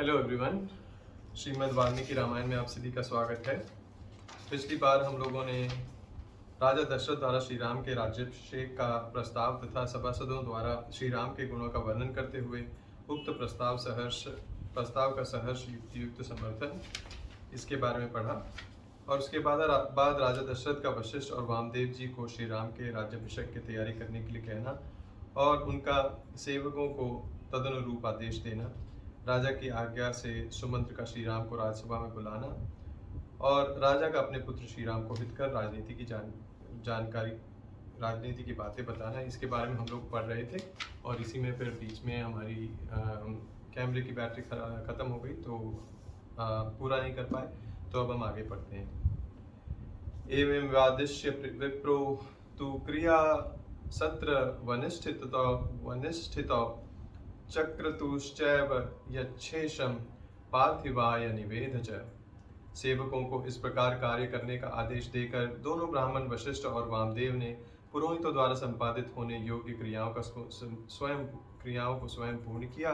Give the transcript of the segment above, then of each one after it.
Hello everyone, Shrimad Valmiki Ramayan में आप सभी का स्वागत है। पिछली बार हम लोगों ने राजा दशरथ द्वारा श्री राम के राज्याभिषेक का प्रस्ताव तथा सभासदों द्वारा श्री राम के गुणों का वर्णन करते हुए उक्त प्रस्ताव का सहर्ष युक्तियुक्त समर्थन इसके बारे में पढ़ा और उसके बाद राजा दशरथ का वशिष्ठ और वामदेव जी को श्री राम के राज्याभिषेक की तैयारी करने के लिए कहना और उनका सेवकों को तदनुरूप आदेश देना, राजा की आज्ञा से सुमंत्र का श्री राम को राजसभा में बुलाना और राजा का अपने पुत्र श्री राम को हित कर राजनीति की बातें बताना। इसके बारे में हम लोग पढ़ रहे थे और इसी में फिर बीच में हमारी कैमरे की बैटरी ख़त्म हो गई तो पूरा नहीं कर पाए, तो अब हम आगे पढ़ते हैं। एवं व्यादिश्य विप्रो तु क्रिया सत्र वनिष्ठितो चक्रतुश्चैव यच्छेषं पार्थिवाय निवेद च। सेवकों को इस प्रकार कार्य करने का आदेश देकर दोनों ब्राह्मण वशिष्ठ और वामदेव ने पुरोहितों द्वारा संपादित होने योग्य क्रियाओं को स्वयं पूर्ण किया।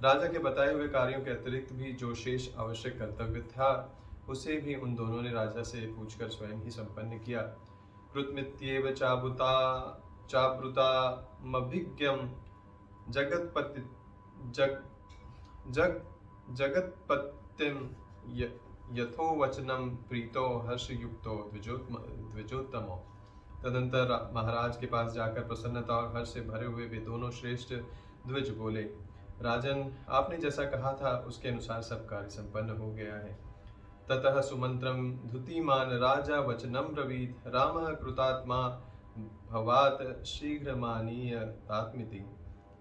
राजा के बताए हुए कार्यों के अतिरिक्त भी जो शेष आवश्यक कर्तव्य था उसे भी उन दोनों ने राजा से पूछकर स्वयं ही संपन्न किया। कृतमित्येव चावृतामभिज्ञं जगत्पतिं यथोवचनं प्रीतो हर्षयुक्तो द्विजोत्तमो। तदंतर महाराज के पास जाकर प्रसन्नता और हर्ष से भरे हुए वे दोनों श्रेष्ठ द्विज बोले, राजन, आपने जैसा कहा था उसके अनुसार सब कार्य संपन्न हो गया है। ततः सुमंत्रं धुतिमान राजा वचनं ब्रवीत, रामः कृतात्मा भवात शीघ्रमानीय तात्मिति।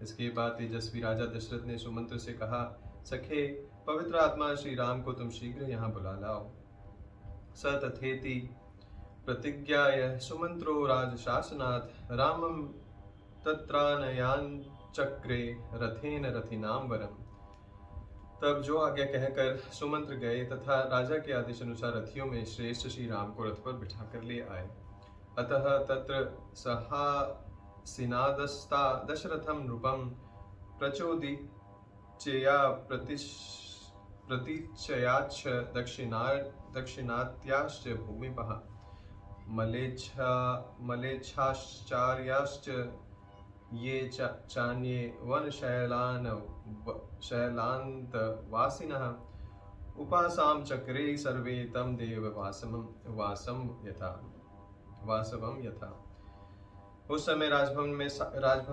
इसके बाद तेजस्वी राजा दशरथ ने सुमंत्र से कहा, सखे, पवित्र आत्मा श्री राम को तुम शीघ्र यहाँ बुला लाओ। स तथेति प्रतिज्ञाय सुमंत्रो राजशासनात् रामं तत्रानयाञ्चक्रे रथेन रथिनां वरम्। तब जो आज्ञा कहकर सुमंत्र गए तथा राजा के आदेश अनुसार रथियों में श्रेष्ठ श्री राम को रथ पर बिठाकर ले आए। अतः तत्र सहासिनादस्ता दशरथं नृपं प्रचोदिचया प्रतीचयाच्च दक्षिणात्याश्च भूमिपः मलेच्छाश्चार्याश्च ये चान्ये वनशैलान्तवासिनः उपासां चक्रे सर्वे तं देव वासवं यथा। उस समय राजभवन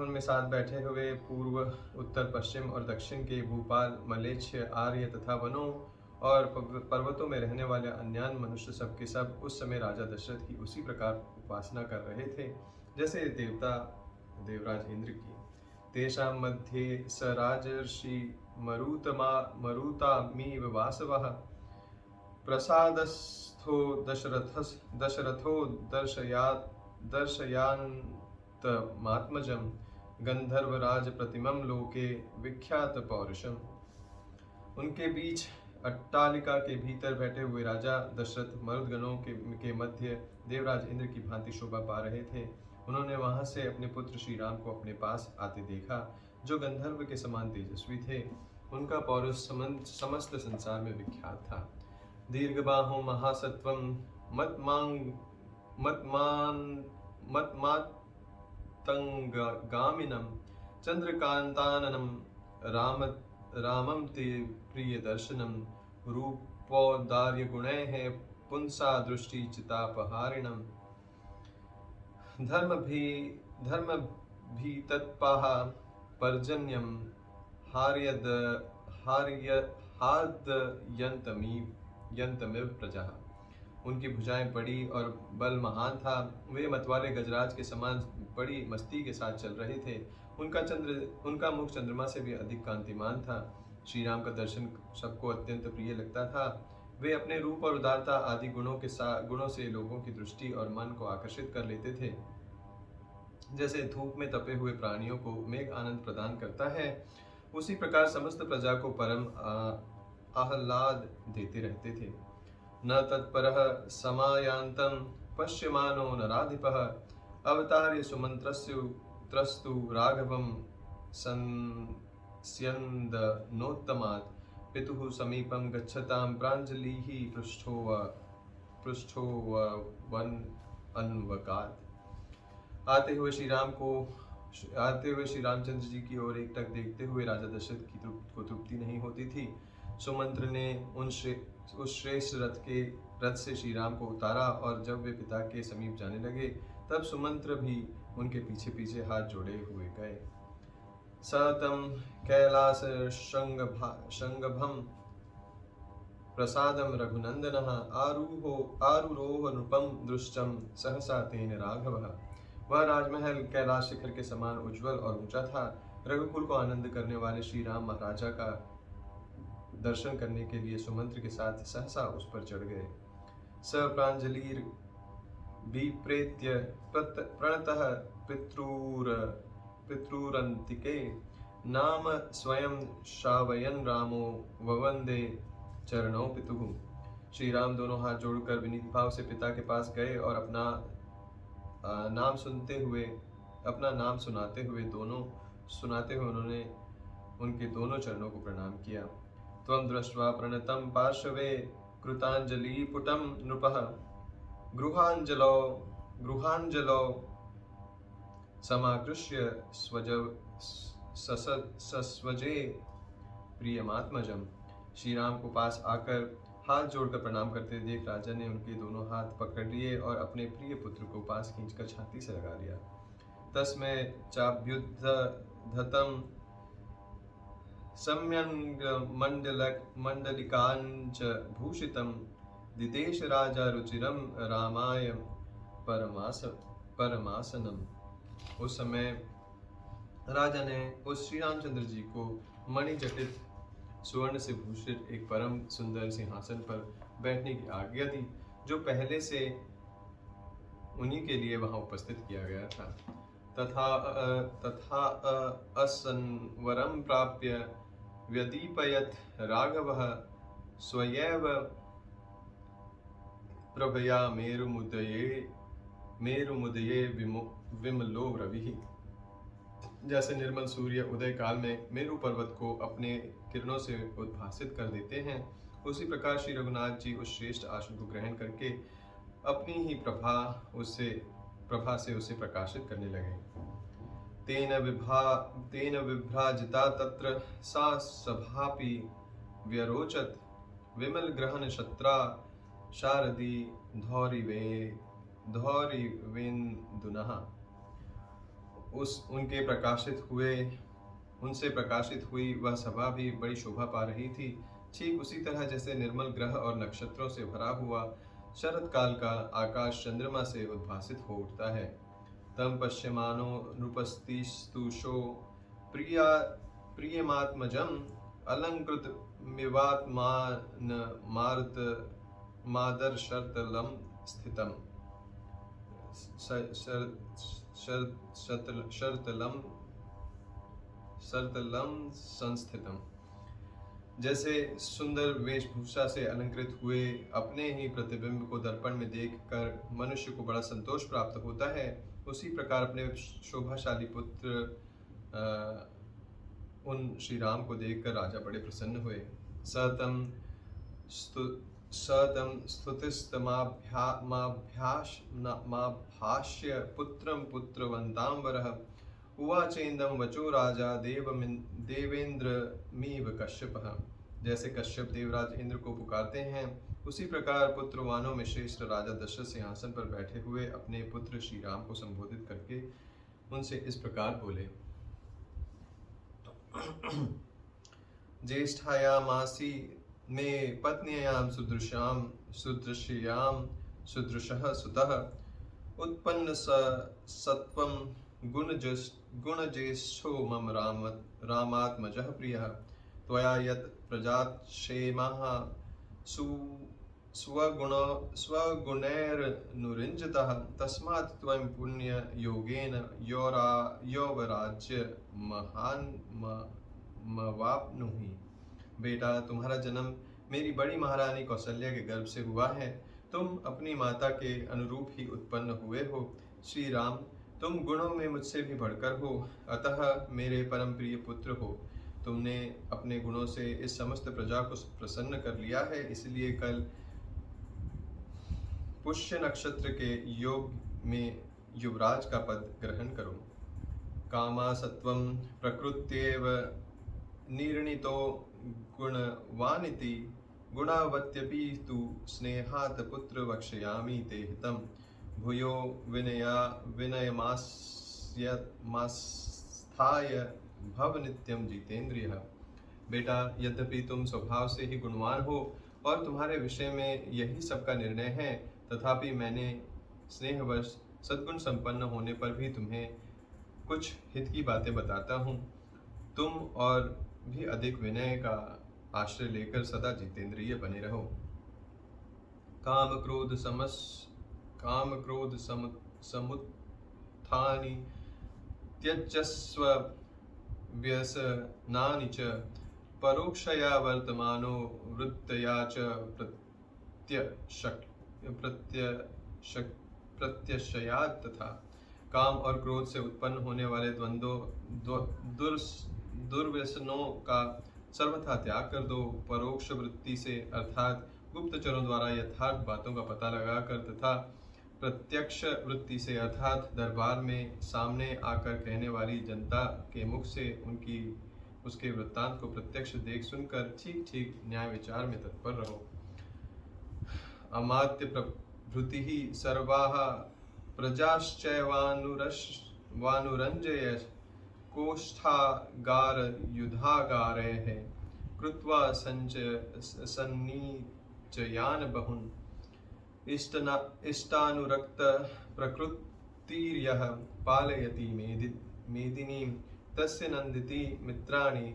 में साथ बैठे हुए पूर्व, उत्तर, पश्चिम और दक्षिण के भूपाल, मलेच्छ, आर्य तथा वनों और पर्वतों में रहने वाले अन्यान्य मनुष्य सब के सब उस समय राजा दशरथ की उसी प्रकार उपासना कर रहे थे जैसे देवराज इंद्र की। तेषां मध्ये स राजर्षि मरुतामीव वासवः प्रसादस्थो दशरथो दर्शयान्तमात्मजं गंधर्वराज प्रतिमं लोके विख्यात पौरुषम। उनके बीच अट्टालिका के भीतर बैठे हुए राजा दशरथ मरुदगणों के मध्य देवराज इंद्र की भांति शोभा पा रहे थे। उन्होंने वहां से अपने पुत्र श्री राम को अपने पास आते देखा, जो गंधर्व के समान तेजस्वी थे। उनका पौरुष समस्त संसार में विख्यात था। दीर्घबाहो महासत्वं मत्मातंगामिनं चंद्रकांताननं रामं ते प्रिय दर्शनम रूपोदार्य गुणैः पुंसा दृष्टि चितापहारिणम धर्म भी तत्पाह पर्जन्यम हार्ययन्तमिव प्रजा। उनकी भुजाएं बड़ी और बल महान था। वे मतवाले गजराज के समान बड़ी मस्ती के साथ चल रहे थे। उनका मुख चंद्रमा से भी अधिक कांतिमान था। श्री राम का दर्शन सबको अत्यंत प्रिय लगता था। वे अपने रूप और उदारता आदि गुणों से लोगों की दृष्टि और मन को आकर्षित कर लेते थे। जैसे धूप में तपे हुए प्राणियों को मेघ आनंद प्रदान करता है, उसी प्रकार समस्त प्रजा को परम आह्लाद देते रहते थे। न तत्परः समायान्तं पश्यमानो नराधिपः अवतार्य सुमन्त्रस्तु राघवं संस्यन्दनोत्तमात् पितुः समीपं गच्छतां प्राञ्जलिः पृष्ठो वन अन्वकात्। आते हुए श्री रामचंद्र जी की ओर एकटक देखते हुए राजा दशरथ को तृप्ति नहीं होती थी। सुमंत्र ने उस श्रेष्ठ रथ से श्री राम को उतारा और जब वे पिता के समीप जाने लगे तब सुमंत्र भी उनके पीछे पीछे हाथ जोड़े हुए गए। सतम कैलास शंगभम प्रसादम रघुनंदनः आरुरोह नृपम दृष्टम सहसा तेन राघवः। वह राजमहल कैलाश शिखर के समान उज्जवल और ऊंचा था। रघुकुल को आनंद करने वाले श्री राम महाराजा का दर्शन करने के लिए सुमंत्र के साथ सहसा उस पर चढ़ गए। स प्रांजलिर विप्रेत्य प्रणतः पितृरंतिके नाम स्वयं श्रावयन रामो ववंदे चरणों पितुः। श्री राम दोनों हाथ जोड़कर विनीत भाव से पिता के पास गए और अपना नाम सुनाते हुए उन्होंने उनके दोनों चरणों को प्रणाम किया। त्वं दृष्ट्वा प्रणतं पार्श्वे कृतांजलिपुटं नृपः गृहांजलौ समाकृष्य सस्वजे प्रियमात्मजम्। श्री राम को पास आकर हाथ जोड़कर प्रणाम करते देख राजा ने उनके दोनों हाथ पकड़ लिए और अपने प्रिय पुत्र को पास खींचकर छाती से लगा लिया। तस्मै चाभ्युद्धतं सम्यंग मंडलिकांच भूषितं दिदेश राजा रुचिरम रामाय परमासनम। उस समय राजा ने उस श्री रामचंद्र जी को मणिजटित सुवर्ण से भूषित एक परम सुंदर सिंहासन पर बैठने की आज्ञा दी, जो पहले से उन्हीं के लिए वहां उपस्थित किया गया था। तथा असंवरं प्राप्य व्यदीपयत् राघवः स्वयं प्रभया मेरुमुदये विमलो रविः। जैसे निर्मल सूर्य उदय काल में मेरु पर्वत को अपने किरणों से उद्भासित कर देते हैं, उसी प्रकार श्री रघुनाथ जी उस श्रेष्ठ आसन को ग्रहण करके अपनी ही प्रभा से उसे प्रकाशित करने लगे। तेन विभ्राजिता तत्र सा सभापि व्यरोचत विमल ग्रहण शत्रा शारदी धौरिवेन्दुनः। उनसे प्रकाशित हुई वह सभा भी बड़ी शोभा पा रही थी। ठीक उसी तरह जैसे निर्मल ग्रह और नक्षत्रों से भरा हुआ शरद काल का आकाश चंद्रमा से उद्भासित हो उठता है। तम पश्यमानो नृपस्तिस्तुषो प्रियमात्मजम् अलंकृत मादर्शर्तलं स्थितम् शर्तलम संस्थितम। जैसे सुंदर वेशभूषा से अलंकृत हुए अपने ही प्रतिबिंब को दर्पण में देखकर मनुष्य को बड़ा संतोष प्राप्त होता है, उसी प्रकार अपने शोभाशाली पुत्र उन श्री राम को देखकर राजा बड़े प्रसन्न हुए। सतम स्तुतिस्तमाभ्यास्य पुत्रं पुत्रवन्तांवरः उवाचेन्दं वचो राजा देवेन्द्रमीव कश्यपः। जैसे कश्यप देवराज इंद्र को पुकारते हैं, उसी प्रकार पुत्रवानों में श्रेष्ठ राजा दशरथ सिंहासन पर बैठे हुए अपने पुत्र श्री राम को संबोधित करके उनसे इस प्रकार बोले। ज्येष्ठायामासी मे पत्न्यां सुदृशः सुतः उत्पन्न सत्वं गुणज्येष्ठो मम रामात्मजः प्रियः त्वया यत् प्रजाक्षेमः स्वगुणैर्नुरिञ्जितः तस्मात् त्वं पुण्ययोगेन यौवराज्यमवाप्नुहि। बेटा, तुम्हारा जन्म मेरी बड़ी महारानी कौशल्या के गर्भ से हुआ है। तुम अपनी माता के अनुरूप ही उत्पन्न हुए हो। श्री राम, तुम गुणों में मुझसे भी बढ़कर हो, अतः मेरे परम प्रिय पुत्र हो। तुमने अपने गुणों से इस समस्त प्रजा को प्रसन्न कर लिया है, इसलिए कल पुष्य नक्षत्र के योग में युवराज का पद ग्रहण करो। कामा सत्वं प्रकृत्येव निर्णितो गुणवानिति गुणावत्यपि तु स्नेहात् पुत्र वक्ष्यामि ते हितं भूयो विनयमास्स्थाय भव नित्यं जितेन्द्रियः। बेटा, यद्यपि तुम स्वभाव से ही गुणवान हो और तुम्हारे विषय में यही सबका निर्णय है, तथापि मैंने स्नेहवश सद्गुण संपन्न होने पर भी तुम्हें कुछ हित की बातें बताता हूँ। तुम और भी अधिक विनय का आश्रय लेकर सदा जितेंद्रिय बने रहो। काम क्रोध समुत्थानि त्यजस्व व्यसनानि च परोक्षया वर्तमानो वृत्तया च प्रत्यक्षयात् तथा। काम और क्रोध से उत्पन्न होने वाले दुर्व्यसनों का सर्वथा त्याग कर दो। परोक्ष वृत्ति से अर्थात गुप्तचरों द्वारा यथार्थ बातों का पता लगाकर तथा प्रत्यक्ष वृत्ति से अर्थात दरबार में सामने आकर कहने वाली जनता के मुख से उसके वृत्तांत को प्रत्यक्ष देख सुनकर ठीक ठीक न्याय विचार में तत्पर रहो। अमात्य प्रभृति ही सर्वाः प्रजाश्चैवानुरञ्जय कोष्ठागार युधागारैः कृत्वा सन्निचयान् बहुन् इष्टानुरक्त प्रकृतिर्यः पालयति मेदिनीं तस्य नन्दिति मित्राणि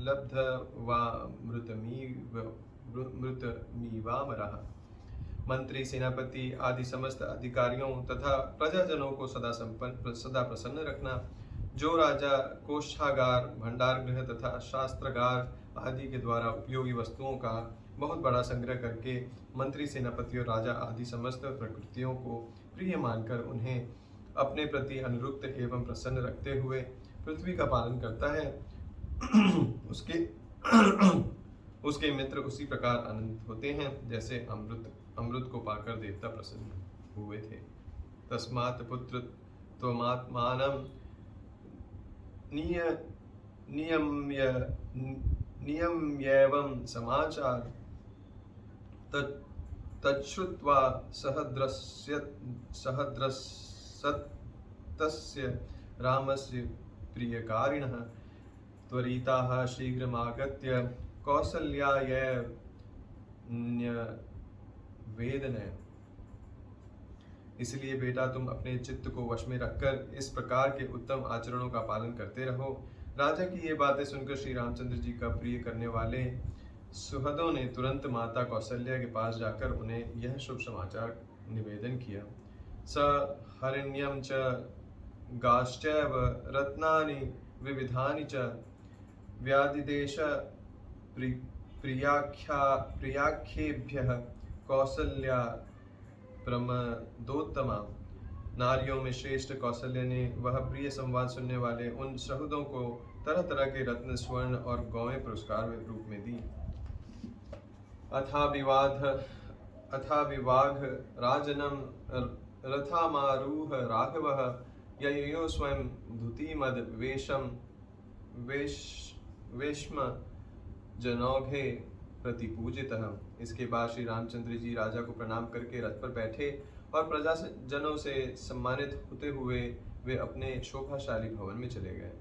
लब्ध्वामृतमीवामरः। मंत्री, सेनापति आदि समस्त अधिकारियों तथा प्रजाजनों को सदा प्रसन्न रखना। जो राजा कोष्ठागार, भंडारगृह तथा शास्त्रागार आदि के द्वारा उपयोगी वस्तुओं का बहुत बड़ा संग्रह करके मंत्री, सेनापति और राजा आदि समस्त प्रकृतियों को प्रिय मानकर उन्हें अपने प्रति अनुरुक्त एवं प्रसन्न रखते हुए पृथ्वी का पालन करता है, उसके मित्र उसी प्रकार आनंदित होते हैं जैसे अमृत को पाकर देवता प्रसन्न हुए थे। तस्मात् पुत्र त्वमात्मानं नियम्येवं समाचार तच्छ्रुत्वा सहद्रसत्तस्य रामस्य प्रियकारिणः त्वरिताः शीघ्रमागत्य कौसल्यायै न्यवेदनय। इसलिए बेटा, तुम अपने चित्त को वश में रखकर इस प्रकार के उत्तम आचरणों का पालन करते रहो। राजा की ये बातें सुनकर श्री रामचंद्र जी का प्रिय करने वाले सुहृदों ने तुरंत माता कौसल्या के पास जाकर उन्हें यह शुभ समाचार निवेदन किया। स हरिण्यं च गाश्चैव रत्नानि विविधानि च व्यादिदेश प्रियाख्येभ्यः कौसल्या प्रमदोत्तमा। नारियों में श्रेष्ठ कौसल्या ने वह प्रिय संवाद सुनने वाले उन सहुदों को तरह तरह के रत्न, स्वर्ण और गौएं पुरस्कार रूप में दी। अथाविवाघ राजनं रथामारूह राघवः ययो स्वयं धुतिमद वेश्म जनौघे प्रतिपूजितः। इसके बाद श्री रामचंद्र जी राजा को प्रणाम करके रथ पर बैठे और प्रजा जनों से सम्मानित होते हुए वे अपने शोभाशाली भवन में चले गए।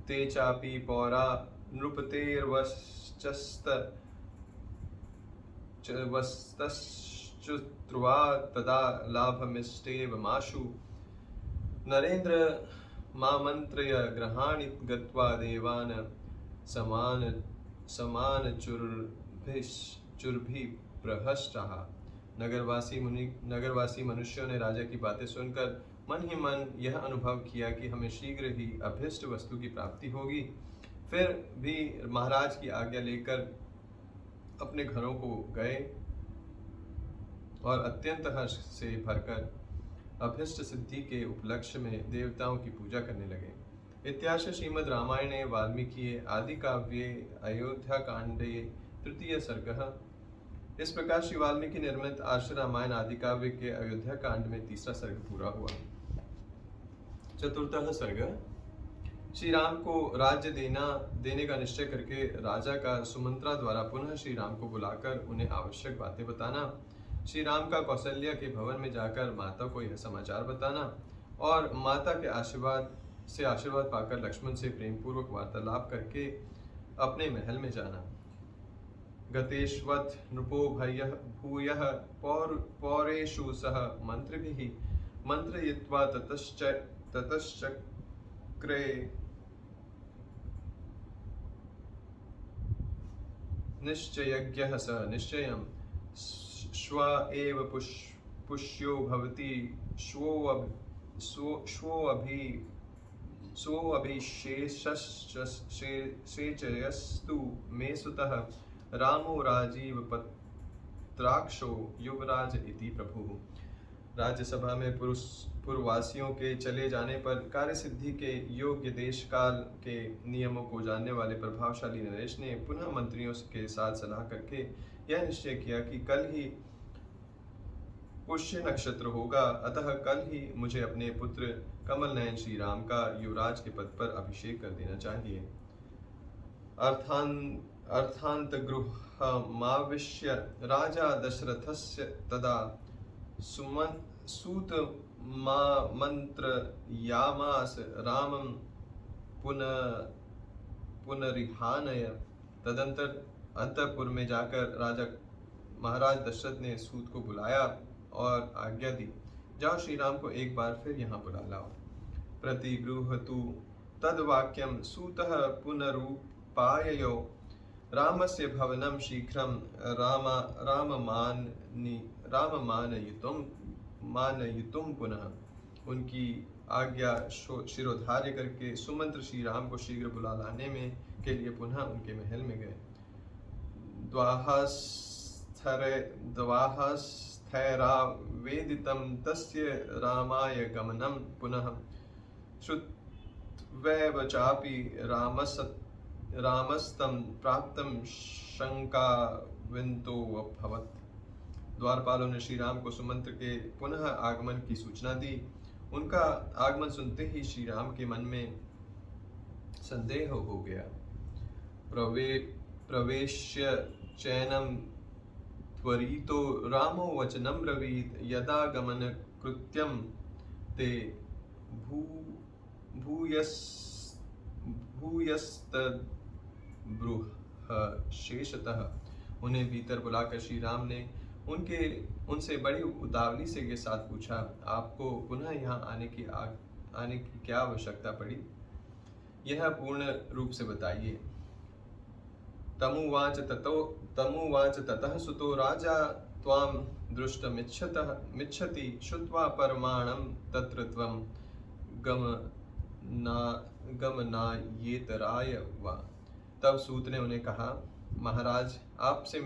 ते चापि पौरा नृपतेर्वस्तश्चुत्वा तदा लाभमिष्टेवमाशु। नरेंद्र मामंत्रय ग्रहाणि गत्वा देवान् समानचुर्भिप्रहष्टाः। नगरवासी मनुष्यों ने राजा की बातें सुनकर मन ही मन यह अनुभव किया कि हमें शीघ्र ही अभीष्ट वस्तु की प्राप्ति होगी। फिर भी महाराज की आज्ञा लेकर अपने घरों को गए और अत्यंत हर्ष से भरकर अभीष्ट सिद्धि के उपलक्ष्य में देवताओं की पूजा करने लगे। इत्याश श्रीमद् रामायणे वाल्मीकिये आदिकाव्ये अयोध्याकाण्डे तृतीय सर्गः। इस प्रकार श्री वाल्मीकि निर्मित आश्र रामायण आदि काव्य के अयोध्या कांड में तीसरा सर्ग पूरा हुआ। चतुर्थः सर्ग। श्री राम को राज्य देने का निश्चय करके राजा का सुमंत्रा द्वारा पुनः श्री राम को बुलाकर उन्हें आवश्यक बातें बताना, श्री राम का कौशल्या के भवन में जाकर माता को यह समाचार बताना और माता के आशीर्वाद पाकर लक्ष्मण से प्रेम पूर्वक वार्तालाप करके अपने महल में जाना। गतेश्वत नृपो भूयः पौरेषु सह मंत्रिभिः मंत्रयित्वा ततश्चक्रे निश्चयज्ञः स निश्चयं श्व एव पुष्यो भवति स्वोऽभिषेचयस्तु मे सुतः रामो राजीव पत्राक्षो युवराज इति प्रभुः। राज्यसभा में पूर्ववासियों के चले जाने पर कार्य सिद्धि के योग्य देश काल के नियमों को जानने वाले प्रभावशाली नरेश ने पुनः मंत्रियों के साथ सलाह करके यह निश्चय किया कि कल ही पुष्य नक्षत्र होगा, अतः कल ही मुझे अपने पुत्र कमल नयन श्री राम का युवराज के पद पर अभिषेक कर देना चाहिए। अर्थांत गृहमाविश्य राजा दशरथस्य तदा सूत मंत्रयामास रामं पुनरिहानय। तदंतर अंतःपुर में जाकर राजा महाराज दशरथ ने सूत को बुलाया और आज्ञा दी, जाओ श्री राम को एक बार फिर यहाँ बुला लाओ। प्रतिगृहतु तद्वाक्यं सूतः पुनरुपाययो रामस्य भवनं शीघ्रं मानयितुं पुनः। उनकी आज्ञा शिरोधार्य करके सुमंत्र श्री राम को शीघ्र बुला लाने में के लिए पुनः उनके महल में गए। द्वाहस्थैरावेदितं तस्य रामाय गमनं पुनः श्रुत्वैव चापि रामस्तं प्राप्तं शंकाविन्तोऽभवत्। द्वारपालों ने श्री राम को सुमंत्र के पुनः आगमन की सूचना दी। उनका आगमन सुनते ही श्री राम के मन में संदेह हो गया। प्रवेश्य चैनम त्वरितो रामो वचनं ब्रवीत यदा गमन कृत्यं ते भूयस्तद्ब्रूह शेषतः। उन्हें भीतर बुलाकर श्री राम ने उनसे बड़ी उतावली से के साथ पूछा, आपको पुनः यहाँ आने की क्या आवश्यकता पड़ी, यह पूर्ण रूप से बताइए। तमुवाच ततः सुतो राजा त्वां दृष्टुमिच्छति श्रुत्वा परमाणं तत्र त्वं गमनायेतराय वा। तब सूत ने उन्हें कहा, महाराज आपसे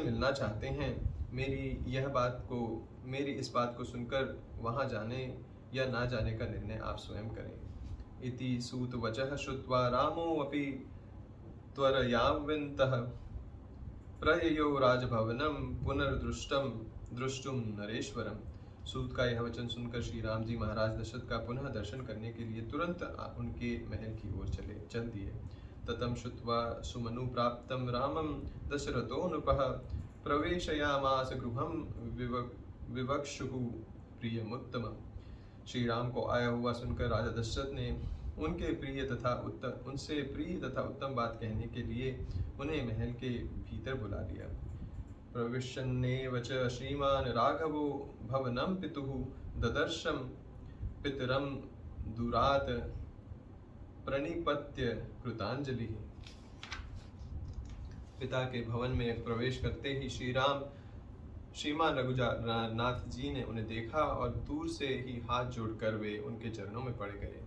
मिलना चाहते हैं। मेरी इस बात को सुनकर वहां जाने या ना जाने का निर्णय आप स्वयं करें। इति सूत वचः श्रुत्वा रामो अपि त्वरयान्वितः प्रययो राजभवनं पुनर्दृष्टुम नरेश्वरम। सूत का यह वचन सुनकर श्री राम जी महाराज दशरथ का पुनः दर्शन करने के लिए तुरंत उनके महल की ओर चल दिए। ततं श्रुत्वा सुमनु प्राप्तं रामं दशरथो नृपः प्रवेशयामास गृहं विवक्षुः प्रियमुत्तमम्। श्री राम को आया हुआ सुनकर राजा दशरथ ने उनसे प्रिय तथा उत्तम बात कहने के लिए उन्हें महल के भीतर बुला लिया। प्रविशन्नेव च श्रीमान् राघवो भवनं पितुः ददर्शं पितरं दूरात् प्रणिपत्य कृतांजलि। पिता के भवन में प्रवेश करते ही श्रीमान रघुनाथ जी ने उन्हें देखा और दूर से ही हाथ जोड़कर वे उनके चरणों में पड़ गए।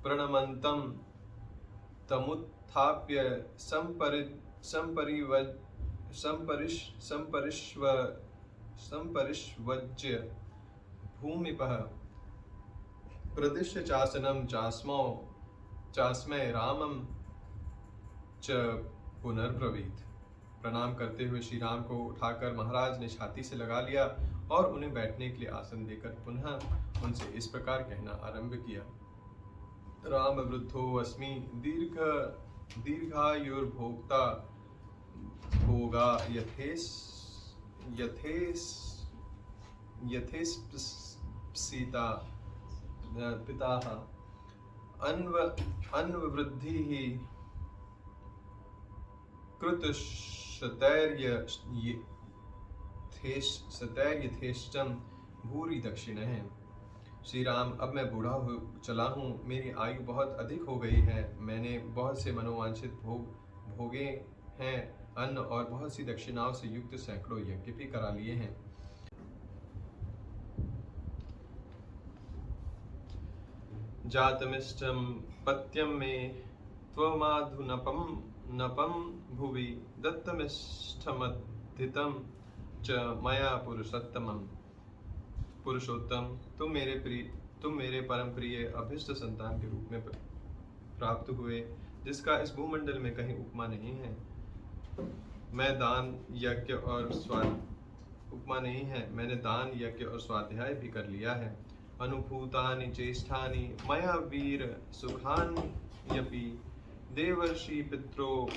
प्रणमन्तं तमुत्थाप्य संपरिष्वज्य भूमिपः प्रदिश्य चासनम चास्मय रामम च पुनर्ब्रवीत। प्रणाम करते हुए श्री राम को उठाकर महाराज ने छाती से लगा लिया और उन्हें बैठने के लिए आसन देकर पुनः उनसे इस प्रकार कहना आरंभ किया। राम वृद्धो अस्मि दीर्घायुर्भोक्ता भोगा यथेस्पीता पिताः अन्ववृद्धिः कृतशतैर्यथेष्टं भूरि दक्षिणः। श्री राम, अब मैं बूढ़ा हो चला हूँ, मेरी आयु बहुत अधिक हो गई है, मैंने बहुत से मनोवांछित भोगे हैं, अन्न और बहुत सी दक्षिणाओं से युक्त सैकड़ों यज्ञ भी करा लिए हैं। जातमिष्टं पत्यं मे त्वमाधुनपं भुवि दत्तमिष्टमद्धितं च मया पुरुषोत्तम, तुम मेरे परम प्रिय अभिष्ट संतान के रूप में प्राप्त हुए, जिसका इस भूमंडल में कहीं उपमा नहीं है। मैंने दान यज्ञ और स्वाध्याय भी कर लिया है। अनुभूतानि चेष्टानि मया वीर सुखान्यपि देवर्षि पित्रो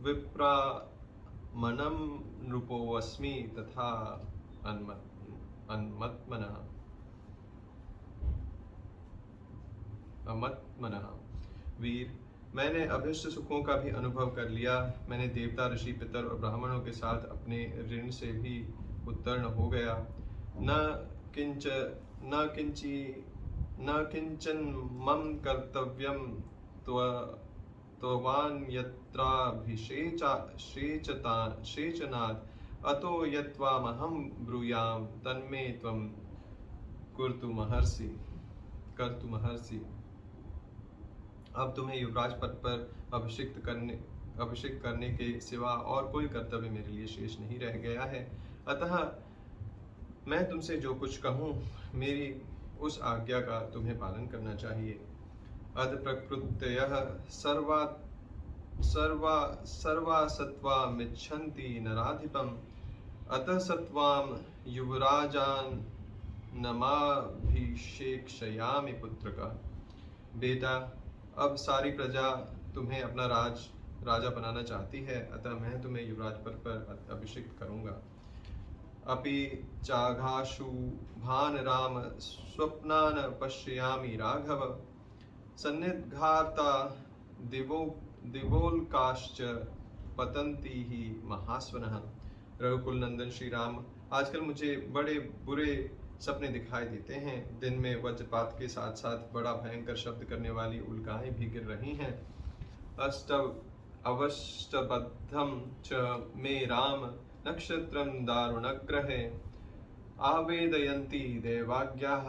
विप्रामनम नृपोऽस्मि तथा अमत्मनः। वीर, मैंने अभिष्ट सुखों का भी अनुभव कर लिया। मैंने देवता, ऋषि, पितर और ब्राह्मणों के साथ अपने ऋण से भी उत्तीर्ण हो गया। न किंचन मम कर्तव्यम त्ववान्यत्राभिषेचनात् अतो यत्त्वामहं ब्रूयां तन्मे त्वं कर्तुमर्हसि। अब तुम्हें युवराज पद पर अभिषिक्त करने के सिवा और कोई कर्तव्य मेरे लिए शेष नहीं रह गया है। अतः मैं तुमसे जो कुछ कहूँ, मेरी उस आज्ञा का तुम्हें पालन करना चाहिए। अद प्रकृतयः सर्वा सत्त्वामिच्छन्ति नराधिपम् अतः सत्त्वां युवराजान्नमाभिषेक्ष्यामि पुत्रक। बेटा, अब सारी प्रजा तुम्हें अपना राजा बनाना चाहती है, अतः मैं तुम्हें युवराज पद पर अभिषिक्त करूंगा। अपि चाघाशु भान राम स्वप्नान पश्यामि राघव सन्निधाता दिवोल्काश्च पतन्ति ही महास्वनः। रघुकुल नंदन श्री राम, आजकल मुझे बड़े बुरे सपने दिखाई देते हैं। दिन में वज्रपात के साथ साथ बड़ा भयंकर शब्द करने वाली उल्काएं भी गिर रही हैं। अवष्टबद्धं च मे राम नक्षत्रं दारुणग्रहे आवेदयन्ति देवाज्ञाः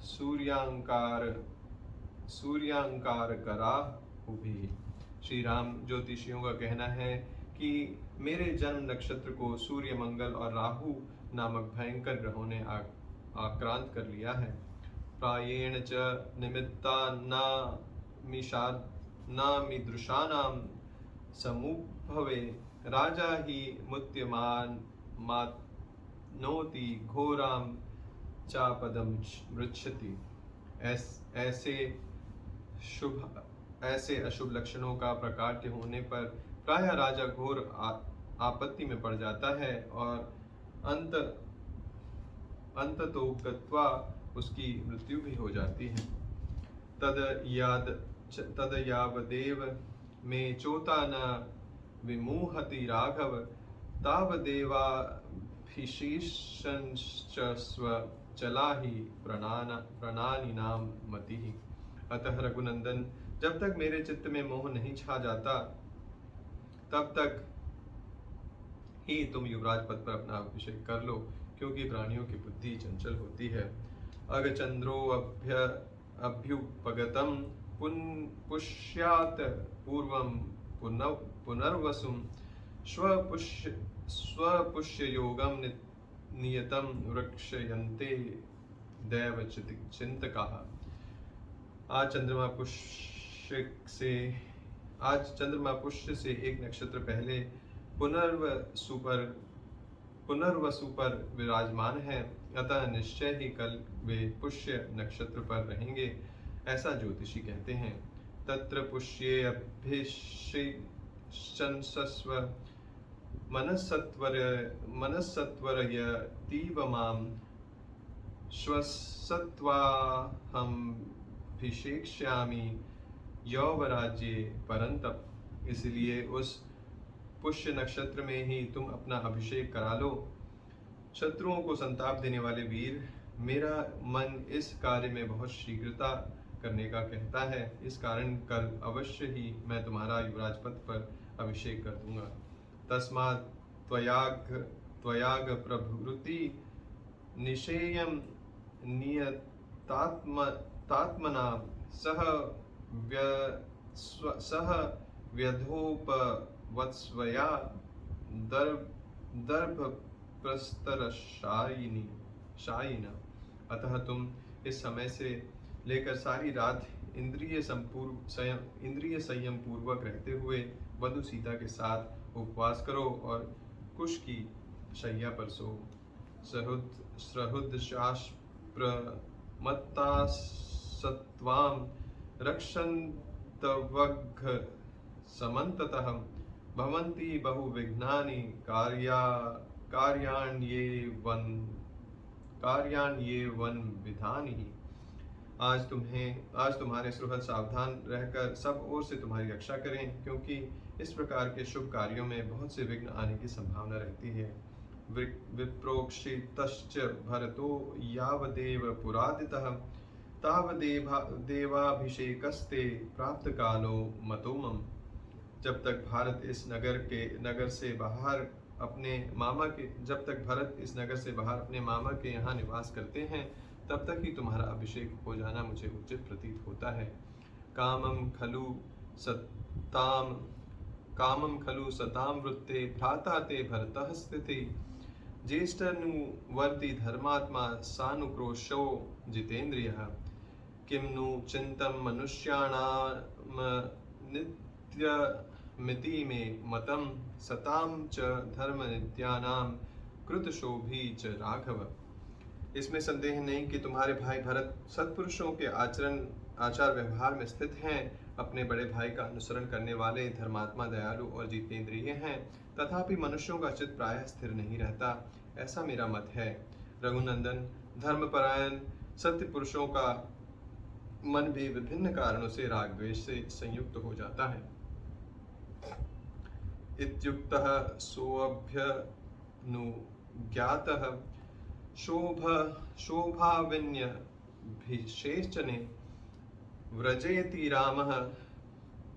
सूर्यांकारकराहुभिः। श्री राम, ज्योतिषियों का कहना है कि मेरे जन्म नक्षत्र को सूर्य, मंगल और राहु नामक भयंकर ग्रहों ने आक्रांत कर लिया है। प्रायेण च निमित्ता नामीदृशानां समुद्भवे राजा ही मुत्यमानोति घोरां चापदं मृच्छति। ऐसे अशुभ लक्षणों का प्रकाट्य होने पर प्रायः राजा घोर आपत्ति में पड़ जाता है और अंततो गत्वा उसकी मृत्यु भी हो जाती है। तद यावदेव मे चोता न विमुहति राघव तावदेवाभिषेषंश्च चला ही प्रणानिनां मतिः। अतः रघुनंदन, जब तक मेरे चित्त में मोह नहीं छा जाता, तब तक ही तुम युवराज पद पर अपना अभिषेक कर लो, क्योंकि प्राणियों की बुद्धि चंचल होती है। अगचंद्रो अभ्युपगतम पुष्यात पूर्वं पुनर्वसुं स्वपुष्य योगम नियतम वृक्षयन्ते दैव चिंतकाः। आज चंद्रमा पुष्य से एक नक्षत्र पहले पुनर्वसु पर विराजमान है, अतः निश्चय ही कल वे पुष्य नक्षत्र पर रहेंगे, ऐसा ज्योतिषी कहते हैं। तत्र पुष्ये अभिषेचंसस्व मनस्सत्वरयतीव मां श्वसत्वाहमभिषेक्ष्यामि यौवराज्ये परन्तप। इसलिए उस पुष्य नक्षत्र में ही तुम अपना अभिषेक करा लो। शत्रुओं को संताप देने वाले वीर, मेरा मन इस कार्य में बहुत शीघ्रता करने का कहता है, इस कारण कल अवश्य ही मैं तुम्हारा युवराज पद पर अभिषेक कर दूंगा। तस्मात् त्वयाग प्रभृति निषेयं नियतात्मना सह व्यधोपवत्स्वया दर्भप्रस्तरशायिना। अतः तुम इस समय से लेकर सारी रात इंद्रिय संयम पूर्वक रहते हुए वधु सीता के साथ उपवास करो और कुश की शैया पर सो। सहृदशास्प्रमत्तासत्त्वां रक्षन्तवघ समन्ततः भवन्ति बहुविघ्नानि कार्याण्येवन्विधानि। आज तुम्हारे सुहृद सावधान रहकर सब ओर से तुम्हारी रक्षा करें, क्योंकि इस प्रकार के शुभ कार्यों में बहुत से विघ्न आने की संभावना रहती है। विप्रोक्षितश्च भरतो यावदेव पुरादितः तावदेवाभिषेकस्ते प्राप्त कालो मतोमम। जब तक भरत इस नगर से बाहर अपने मामा के यहाँ निवास करते हैं, तब तक ही तुम्हारा अभिषेक हो जाना मुझे उचित प्रतीत होता है। कामं खलु सतां वृत्ते भ्राता ते भरतः स्थिति। ज्येष्ठनुवर्ती धर्मात्मा सानुक्रोशो जितेन्द्रियः। किं नु चिन्तं मनुष्याणामनित्यमिति मे मतं सतां च धर्मनित्यानां कृतशोभी च राघव। इसमें संदेह नहीं कि तुम्हारे भाई भरत सत्पुरुषों के आचार व्यवहार में स्थित हैं, अपने बड़े भाई का अनुसरण करने वाले धर्मात्मा, दयालु और जितेंद्रिय हैं, तथापि मनुष्यों का चित्त प्रायः स्थिर नहीं रहता, ऐसा मेरा मत है। रघुनंदन, धर्मपरायण सत्य पुरुषों का मन भी विभिन्न कारणों से राग द्वेष से संयुक्त हो जाता है। इत्युक्तः सोऽभ्यनुज्ञातः शोभाविन्यभिषेचने व्रजयति रामः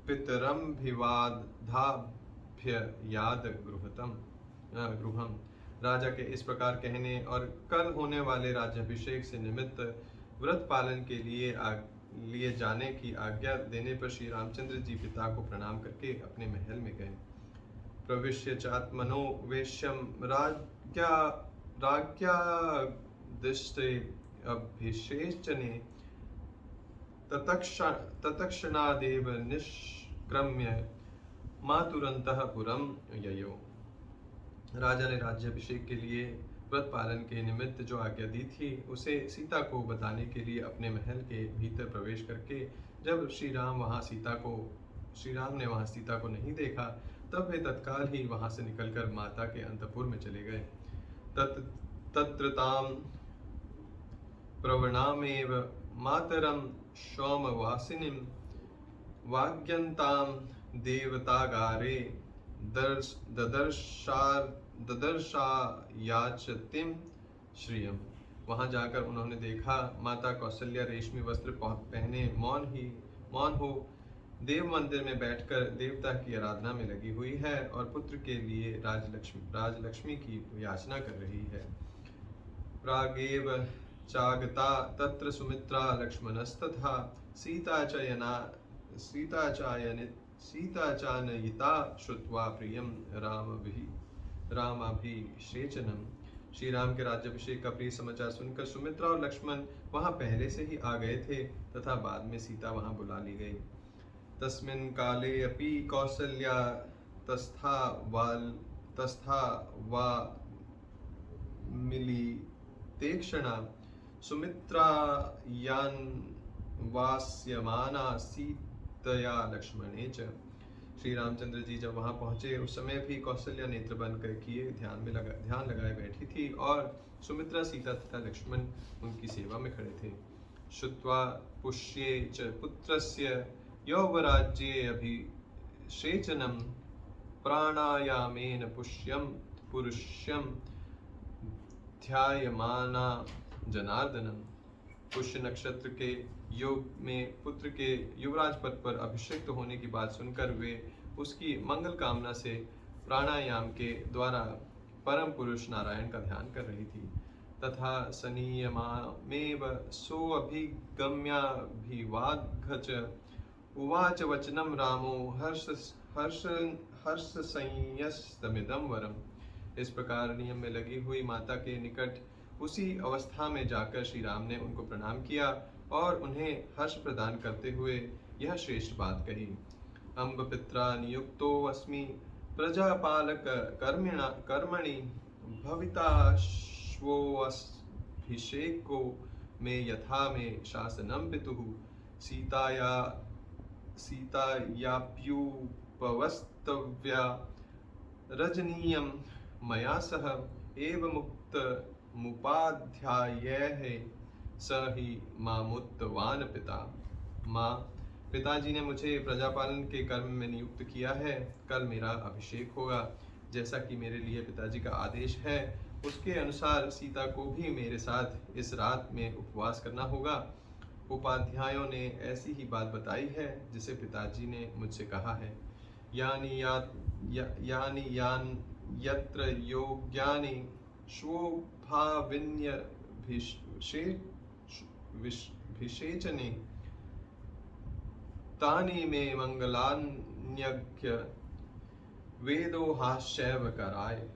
पितरमभिवादाभ्ययाद गृहम्। राजा के इस प्रकार कहने और कल होने वाले राज्याभिषेक से निमित्त व्रत पालन के लिए जाने की आज्ञा देने पर श्री रामचंद्र जी पिता को प्रणाम करके अपने महल में गए। प्रविश्य चात्मनो वेश्यम राज्ञादिष्टे अभिषेचने तत्क्षणादेव निष्क्रम्य मातुरन्तः पुरं ययो। राजा ने राज्याभिषेक के लिए व्रत पालन के निमित्त जो आज्ञा दी थी, उसे सीता को बताने के लिए अपने महल के भीतर प्रवेश करके जब श्री राम ने वहाँ सीता को नहीं देखा, तब वे तत्काल ही वहाँ से निकलकर माता के अंतपुर में चले गए। तत्र तां प्रवणामेव मातरं सोमवासिनीं वाग्यन्तां देवतागारे ददर्शायाचतिं श्रियम्। वहाँ जाकर उन्होंने देखा माता कौशल्या रेशमी वस्त्र पहने मौन हो देव मंदिर में बैठकर देवता की आराधना में लगी हुई है और पुत्र के लिए राजलक्ष्मी की याचना कर रही है। प्रागेव चागता तत्र सुमित्रा लक्ष्मणस्तथा सीताचानयिता श्रुत्वा प्रियं रामाभिषेचनम्। श्री राम के राज्याभिषेक का प्रिय समाचार सुनकर सुमित्रा और लक्ष्मण वहां पहले से ही आ गए थे तथा बाद में सीता वहां बुला ली गई। तस्मिन् काले अपि कौसल्या तस्था वा मिलितेक्षणा सुमित्रायान्वास्यमाना सीतया लक्ष्मणे च। श्री रामचंद्र जी जब वहां पहुंचे उस समय भी कौशल्या नेत्र बंद कर किए ध्यान लगाए बैठी थी और सुमित्रा, सीता तथा लक्ष्मण उनकी सेवा में खड़े थे। श्रुत्वा पुष्ये च पुत्रस्य यौवराज्ये अभिषेचनम प्राणायामेन पुरुष्यम ध्यायमाना जनार्दनम। पुष्य नक्षत्र के योग में पुत्र के युवराज पद पर अभिषिक्त होने की बात सुनकर वे उसकी मंगल कामना से प्राणायाम के द्वारा परम पुरुष नारायण का ध्यान कर रही थी। तथा सनीयमामेव सोऽभिगम्याभिवाद्य उवाच वचनम रामो हर्ष संयस्तमिदं वरम। इस प्रकार नियम में लगी हुई माता के निकट उसी अवस्था में जाकर श्री राम ने उनको प्रणाम किया और उन्हें हर्ष प्रदान करते हुए यह श्रेष्ठ बात कही। अम्ब पित्रा नियुक्तो अस्मि प्रजापालक कर्मणि भविताश्वोऽभिषेको मे यथा मे शासनं पितुः सीतायाप्युपवस्तव्या रजनीयं मया सह एव मुक्तमुपाध्यायैः स ही मामुत्तवान पिता। माँ, पिताजी ने मुझे प्रजापालन के कर्म में नियुक्त किया है। कल मेरा अभिषेक होगा। जैसा कि मेरे लिए पिताजी का आदेश है उसके अनुसार सीता को भी मेरे साथ इस रात में उपवास करना होगा। उपाध्यायों ने ऐसी ही बात बताई है जिसे पिताजी ने मुझसे कहा है। यानी यत्र योग्यानि स्वभाविन्यभिषेचने तानि मे मंगलान्यज्ञ वेदो हाश्चैव कारय।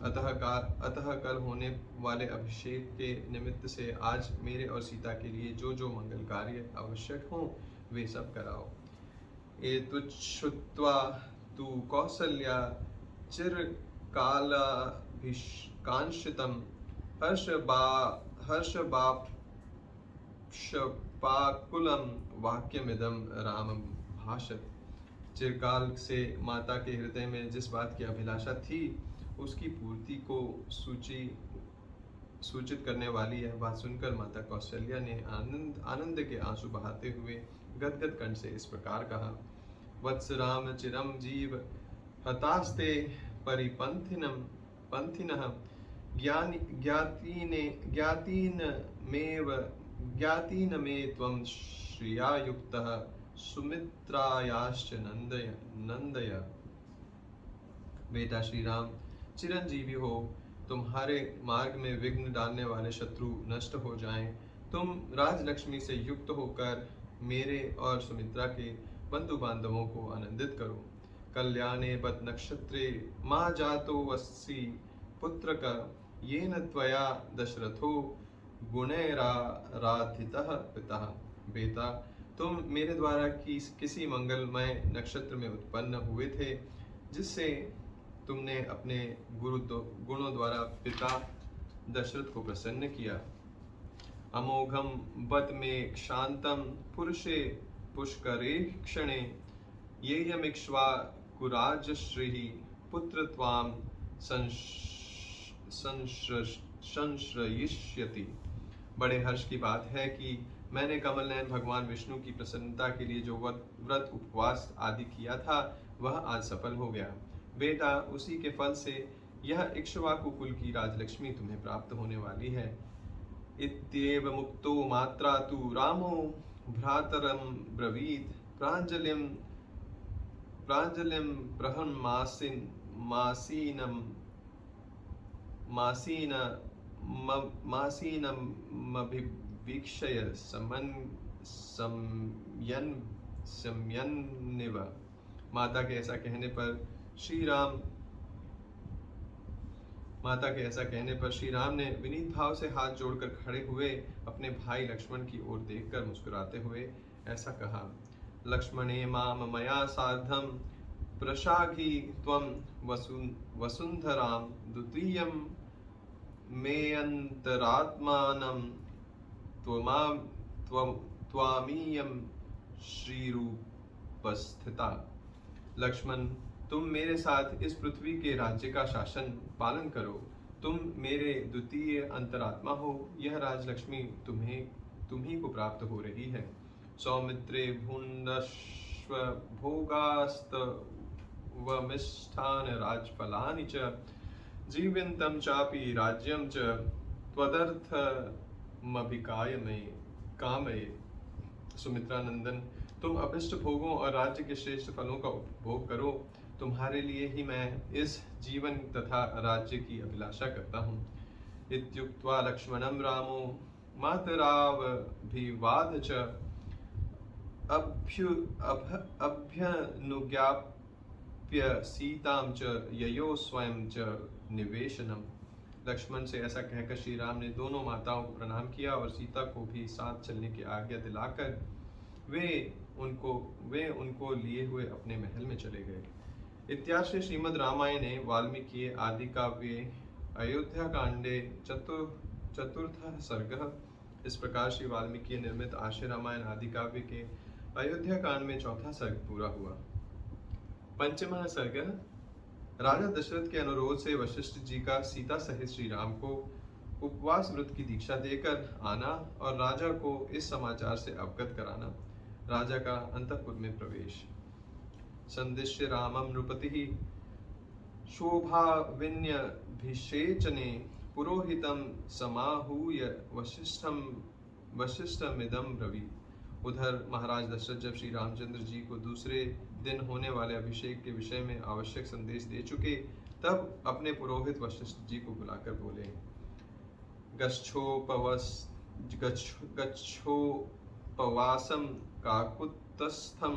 अतः कल होने वाले अभिषेक के निमित्त से आज मेरे और सीता के लिए जो जो मंगल कार्य आवश्यक हों वे सब कराओ। एतच्छ्रुत्वा तु कौसल्या चिरकालाभिकांक्षितं हर्षबाष्पाकुलं वाक्यमिदं रामं भाषत। चिरकाल से माता के हृदय में जिस बात की अभिलाषा थी उसकी पूर्ति को सूचित करने वाली यह बात सुनकर माता कौशल्या ने आनंद के आंसू बहाते हुए गदगद कंठ से इस प्रकार कहा। वत्स राम चिरम जीव हतास्ते परिपंथिनः ज्ञातीन मे त्वं श्रिया युक्तः सुमित्रायाश्च नंदय। बेटा श्री राम, चिरंजीवी हो। तुम्हारे मार्ग में विघ्न डालने वाले शत्रु नष्ट हो जाएं। तुम राजलक्ष्मी से युक्त होकर मेरे और सुमित्रा के बंधु बांधवों को आनंदित करो। कल्याणे बत नक्षत्रे माँ जातो वस्सी पुत्रक येन त्वया दशरथो गुणैराराधितः पिता। बेटा, तुम मेरे द्वारा किसी मंगलमय नक्षत्र में उत्पन्न हुए थे जिससे तुमने अपने गुणों द्वारा पिता दशरथ को प्रसन्न किया। अमोघम बत में क्षांतम पुरुषे पुष्करे क्षणे येयमिक्ष्वाकुराजश्री पुत्र त्वां संश्रयिष्यति। बड़े हर्ष की बात है कि मैंने कमल नयन भगवान विष्णु की प्रसन्नता के लिए जो व्रत उपवास आदि किया था वह आज सफल हो गया। बेटा, उसी के फल से यह इक्ष्वाकु कुल की राजलक्ष्मी तुम्हें प्राप्त होने वाली है। इत्येव मुक्तो मात्रा तु रामो भ्रातरं ब्रवीत प्राञ्जलिं मासीनमभिवीक्षय संयन्निव। माता के ऐसा कहने पर श्री राम माता के ऐसा कहने पर श्री राम ने विनीत भाव से हाथ जोड़कर खड़े हुए अपने भाई लक्ष्मण की ओर देखकर मुस्कुराते हुए ऐसा कहा, लक्ष्मणे माम मया सार्धम प्रशाघि त्वं वसुंधरां द्वितीयं मेऽन्तरात्मानं त्वामीयं श्रीरूपस्थिता। लक्ष्मण, तुम मेरे साथ इस पृथ्वी के राज्य का शासन पालन करो। तुम मेरे द्वितीय अंतरात्मा हो। यह राजलक्ष्मी तुम ही को प्राप्त हो रही है। सौमित्रे भून्दस्व भोगास्तवमिष्ठान राजफलानि च जीवन्तं चापि राज्यं च त्वदर्थमभिकाय में कामये। सुमित्रा नंदन, तुम अभिष्ट भोगों और राज्य के श्रेष्ठ फलों का उपभोग करो। तुम्हारे लिए ही मैं इस जीवन तथा राज्य की अभिलाषा करता हूँ। इत्युक्त्वा लक्ष्मणं रामो मातरावभिवाद च अभ्यनुज्ञाप्य सीतां च ययो स्वयं च निवेशनम्। लक्ष्मण से ऐसा कहकर श्री राम ने दोनों माताओं को प्रणाम किया और सीता को भी साथ चलने की आज्ञा दिलाकर वे उनको लिए हुए अपने महल में चले गए। इत्याश्री श्रीमद् रामायणे वाल्मीकि आदि काव्ये अयोध्या कांडे चतुर्थ सर्गः। इस प्रकार श्री वाल्मीकि निर्मित आश्रय रामायण आदि काव्य के अयोध्या कांड में चौथा सर्ग पूरा हुआ। पंचमः सर्ग। राजा दशरथ के अनुरोध से वशिष्ठ जी का सीता सहित श्री राम को उपवास व्रत की दीक्षा देकर आना और राजा को इस समाचार से अवगत कराना। राजा का अंतःपुर में प्रवेश। संदिश्य रामं नृपतिः शोभाविन्यभिषेचने पुरोहितं समाहूय वशिष्ठमिदं ब्रवीत्। उधर महाराज दशरथ जब श्री रामचंद्र जी को दूसरे दिन होने वाले अभिषेक के विषय में आवश्यक संदेश दे चुके, तब अपने पुरोहित वशिष्ठ जी को बुलाकर बोले, गच्छोपवासं काकुत्स्थं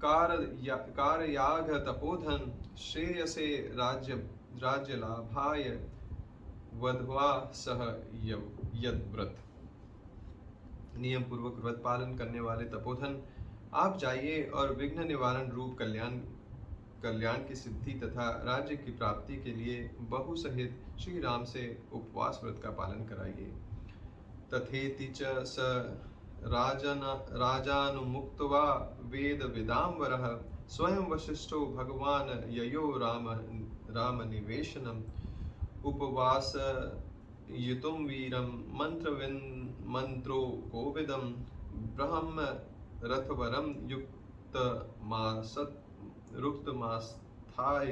कारयाघ तपोधन श्रेयसे राज्यलाभाय वध्वा सह यद्व्रत। नियम पूर्वक व्रत पालन करने वाले तपोधन, आप जाइए और विघ्न निवारण रूप कल्याण की सिद्धि तथा राज्य की प्राप्ति के लिए बहु सहित श्री राम से उपवास व्रत का पालन कराइए। तथेति च स राजानुमुक्त्वा वेद विदाम्बरः स्वयं वशिष्ठो भगवान ययो राम निवेशनम् उपवास युतुं वीरं मंत्रो कोविदं ब्रह्म रथवरं रुक्तमास्थाय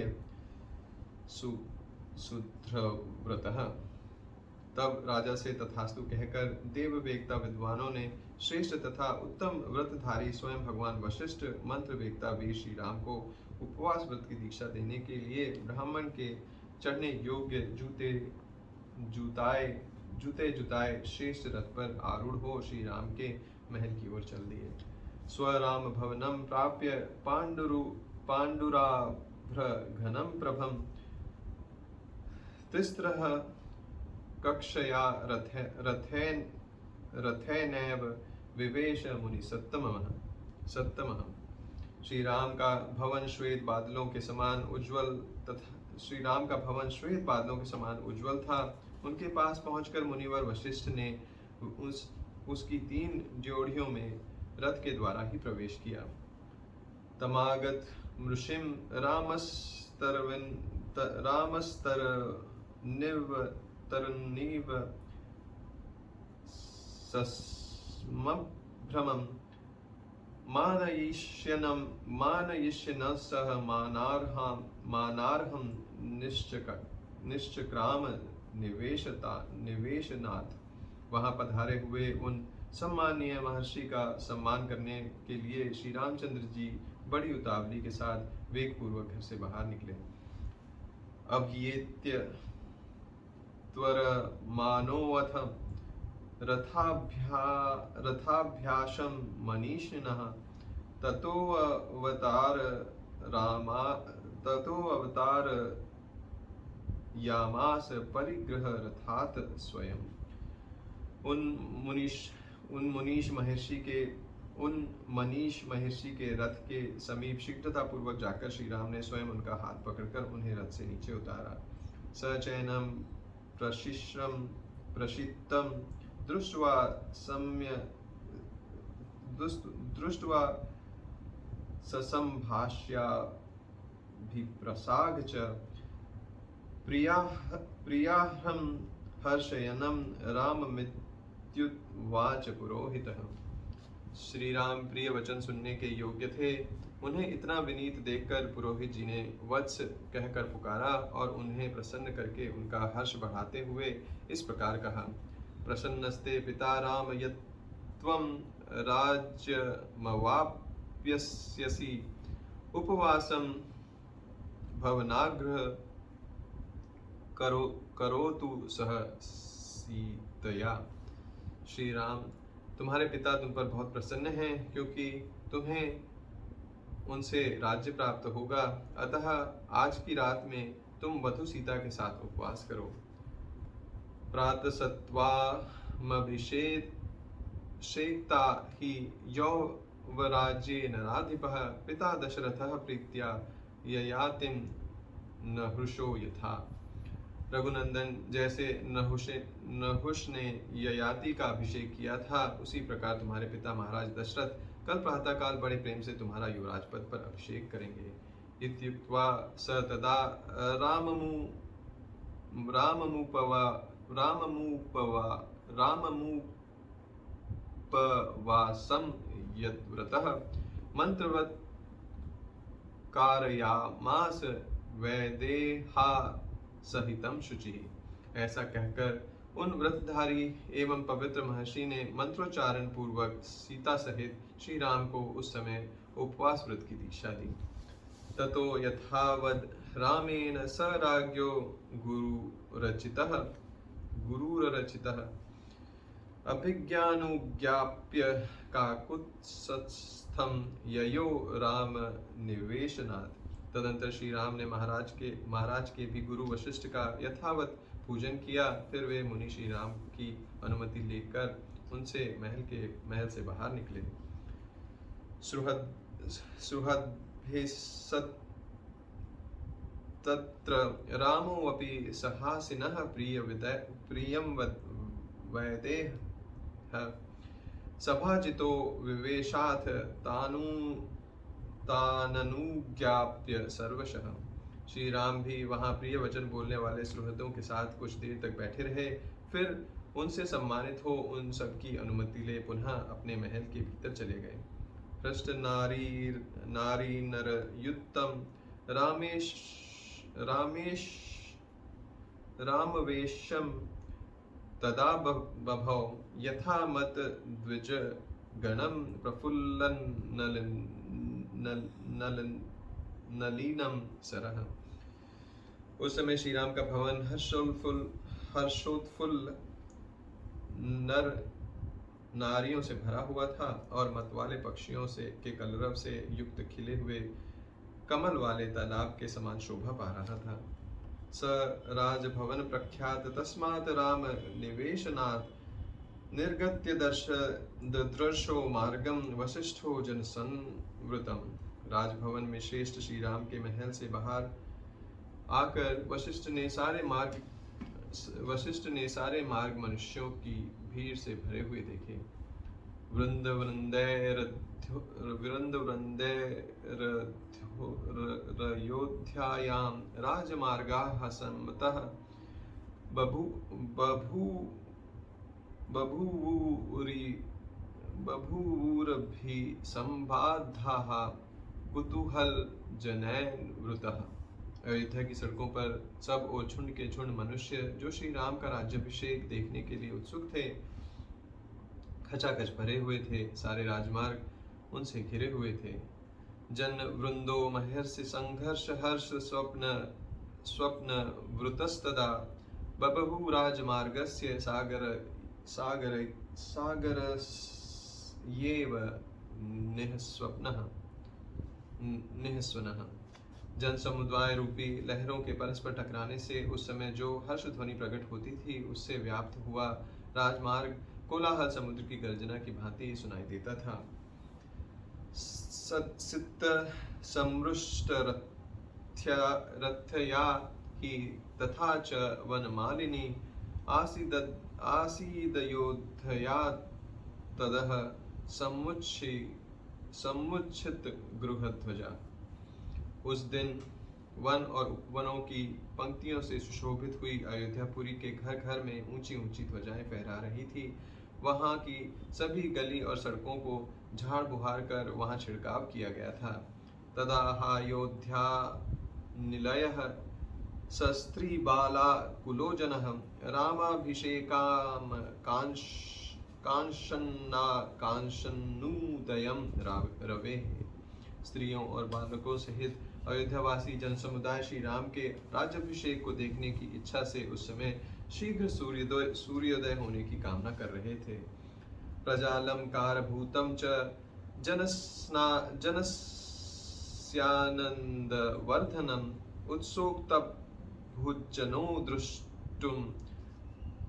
सुध्रव्रतः। तब राजा से तथास्तु कहकर देव वेगता विद्वानों ने श्रेष्ठ तथा उत्तम व्रतधारी स्वयं भगवान वशिष्ठ मंत्र वेगता वीर श्री राम को उपवास व्रत की दीक्षा देने के लिए ब्राह्मण के चढ़ने योग्य जूते जुताए श्रेष्ठ रथ पर आरूढ़ हो श्री राम के महल की ओर चल दिए। स्वराम भवनम प्राप्य पांडुराभ्रघनं प्रभम तिस्रः कक्षया रथेनैव विवेश मुनि सत्तमः। श्री राम का भवन श्वेत बादलों के समान उज्ज्वल था। उनके पास पहुंचकर मुनिवर वशिष्ठ ने उसकी 3 जोड़ियों में रथ के द्वारा ही प्रवेश किया। तमागत मृषिम रामस्तरनिव सस्मभ्रमं मानयिष्यनः मानार्हं निश्चक्राम निवेशनाथ। वहां पधारे हुए उन सम्मानीय महर्षि का सम्मान करने के लिए श्री रामचंद्र जी बड़ी उतावली के साथ वेग पूर्वक घर से बाहर निकले। अभ्येत्य त्वरमानोऽथ रथाभ्यासं मनीषिणः ततो अवतार यामास परिग्रह रथात स्वयं। उन मनीष महर्षि के रथ के समीप शीघ्रता पूर्वक जाकर श्री राम ने स्वयं उनका हाथ पकड़कर उन्हें रथ से नीचे उतारा। सचैनम प्रशिश्रम प्रशितम दृष्ट्वा ससंभाष्याभिप्रसाग च प्रियाहं हर्षयनं राममित्युवाच पुरोहितः। श्री राम प्रिय वचन सुनने के योग्य थे। उन्हें इतना विनीत देखकर पुरोहित जी ने वत्स कहकर पुकारा और उन्हें प्रसन्न करके उनका हर्ष बढ़ाते हुए इस प्रकार कहा। प्रसन्नस्ते पिता राम यत्त्वं राज्यमवाप्स्यसि उपवासं भवनाग्रह करोतु सह सीतया। श्री राम, तुम्हारे पिता तुम पर बहुत प्रसन्न हैं क्योंकि तुम्हें उनसे राज्य प्राप्त होगा। अतः आज की रात में तुम वधू सीता के साथ उपवास करो। प्रातसत्त्वामभिषेक्ता हि यौवराज्ये नराधिपः पिता दशरथः प्रीत्या ययातिं नहुषो यथा। रघुनंदन, जैसे नहुष ने ययाति का अभिषेक किया था, उसी प्रकार तुम्हारे पिता महाराज दशरथ कल प्रातःकाल बड़े प्रेम से तुम्हारा युवराज पद पर अभिषेक करेंगे। इत्युक्त्वा स तदा राममुपवासं यद्व्रतः मंत्रवत् कारयामास वैदेहा सहितम शुचि। ऐसा कहकर उन व्रतधारी एवं पवित्र महर्षि ने मंत्रोच्चारण पूर्वक सीता सहित श्री राम को उस समय उपवास व्रत की दीक्षा दी। ततो यथावद रामेण स राज्ञो गुरुरचितः अभिज्ञानुज्ञाप्य काकुत्स्थं ययो राम निवेशनात्। तदंतर श्री राम ने महाराज के भी गुरु वशिष्ठ का यथावत पूजन किया। फिर वे मुनि श्री राम की अनुमति लेकर उनसे महल से बाहर निकले। तत्र रामो अपि सहासिनः प्रियं वैदेह सभाजितो विवेशाथ ताननुज्ञाप्य सर्वशः। श्री राम भी वहां प्रिय वचन बोलने वाले सुहृदों के साथ कुछ देर तक बैठे रहे। फिर उनसे सम्मानित हो उन सब की अनुमति ले पुनः अपने महल के भीतर चले गए। पृष्ठ नारी नर युक्तम रामवेशम तदा बभौ यथा मत द्विज गणम प्रफुल्लन नलिनम सरह। उस समय श्री राम का भवन हर्षोत्फुल्ल नर नारियों से भरा हुआ था और मतवाले पक्षियों के कलरव से युक्त खिले हुए कमल वाले तालाब के समान शोभा पा रहा था। स राजभवन प्रख्यात तस्मात् राम निवेशनात् निर्गत्य ददृशो मार्गम वशिष्ठो जनसंवृतम। राजभवन में श्रेष्ठ श्री राम के महल से बाहर आकर वशिष्ठ ने सारे मार्ग मनुष्यों की भीड़ से भरे हुए देखे। वृंदवृंदैरयोध्यायां राजमार्गाः सम्मतः बभूवुरभिसंबाधाः कुतूहल जनैन वृतः। अयोध्या की सड़कों पर सब और झुंड के झुंड मनुष्य जो श्री राम का राज्याभिषेक देखने के लिए उत्सुक थे, खचाखच भरे हुए थे। सारे राजमार्ग उनसे घिरे हुए थे। जन वृंदो महर्षि संघर्ष हर्ष स्वप्न वृतस्तदा बभूव राजमार्गस्य सागरस्येव निःस्वनः। जन समुदाय रूपी लहरों के परस्पर टकराने से उस समय जो हर्ष ध्वनि प्रकट होती थी, उससे व्याप्त हुआ राजमार्ग कोलाहल समुद्र की गर्जना की भांति सुनाई देता था। सित समृष्ट रथया ही तथा च वनमालिनी आसीदयोध्या तदह समुच्छित गृहध्वजा। उस दिन वन और उपवनों की पंक्तियों से सुशोभित हुई अयोध्यापुरी के घर घर में ऊंची ऊंची ध्वजाएं फहरा रही थी। वहां की सभी गली और सड़कों को झाड़ बुहार कर वहां छिड़काव किया गया था। तदाहायोध्या निलयः सस्त्री बाला कुलोजनः रामाभिषेकाम कांशन्नुदयं रवे। स्त्रियों और बालकों सहित अयोध्यावासी जन समुदाय श्री राम के राज्याभिषेक को देखने की इच्छा से उस समय शीघ्र सूर्योदय होने की कामना कर रहे थे। प्रजालंकार भूतम च जनस्यानंदवर्धनम उत्सुकतभुजनो दृष्टुम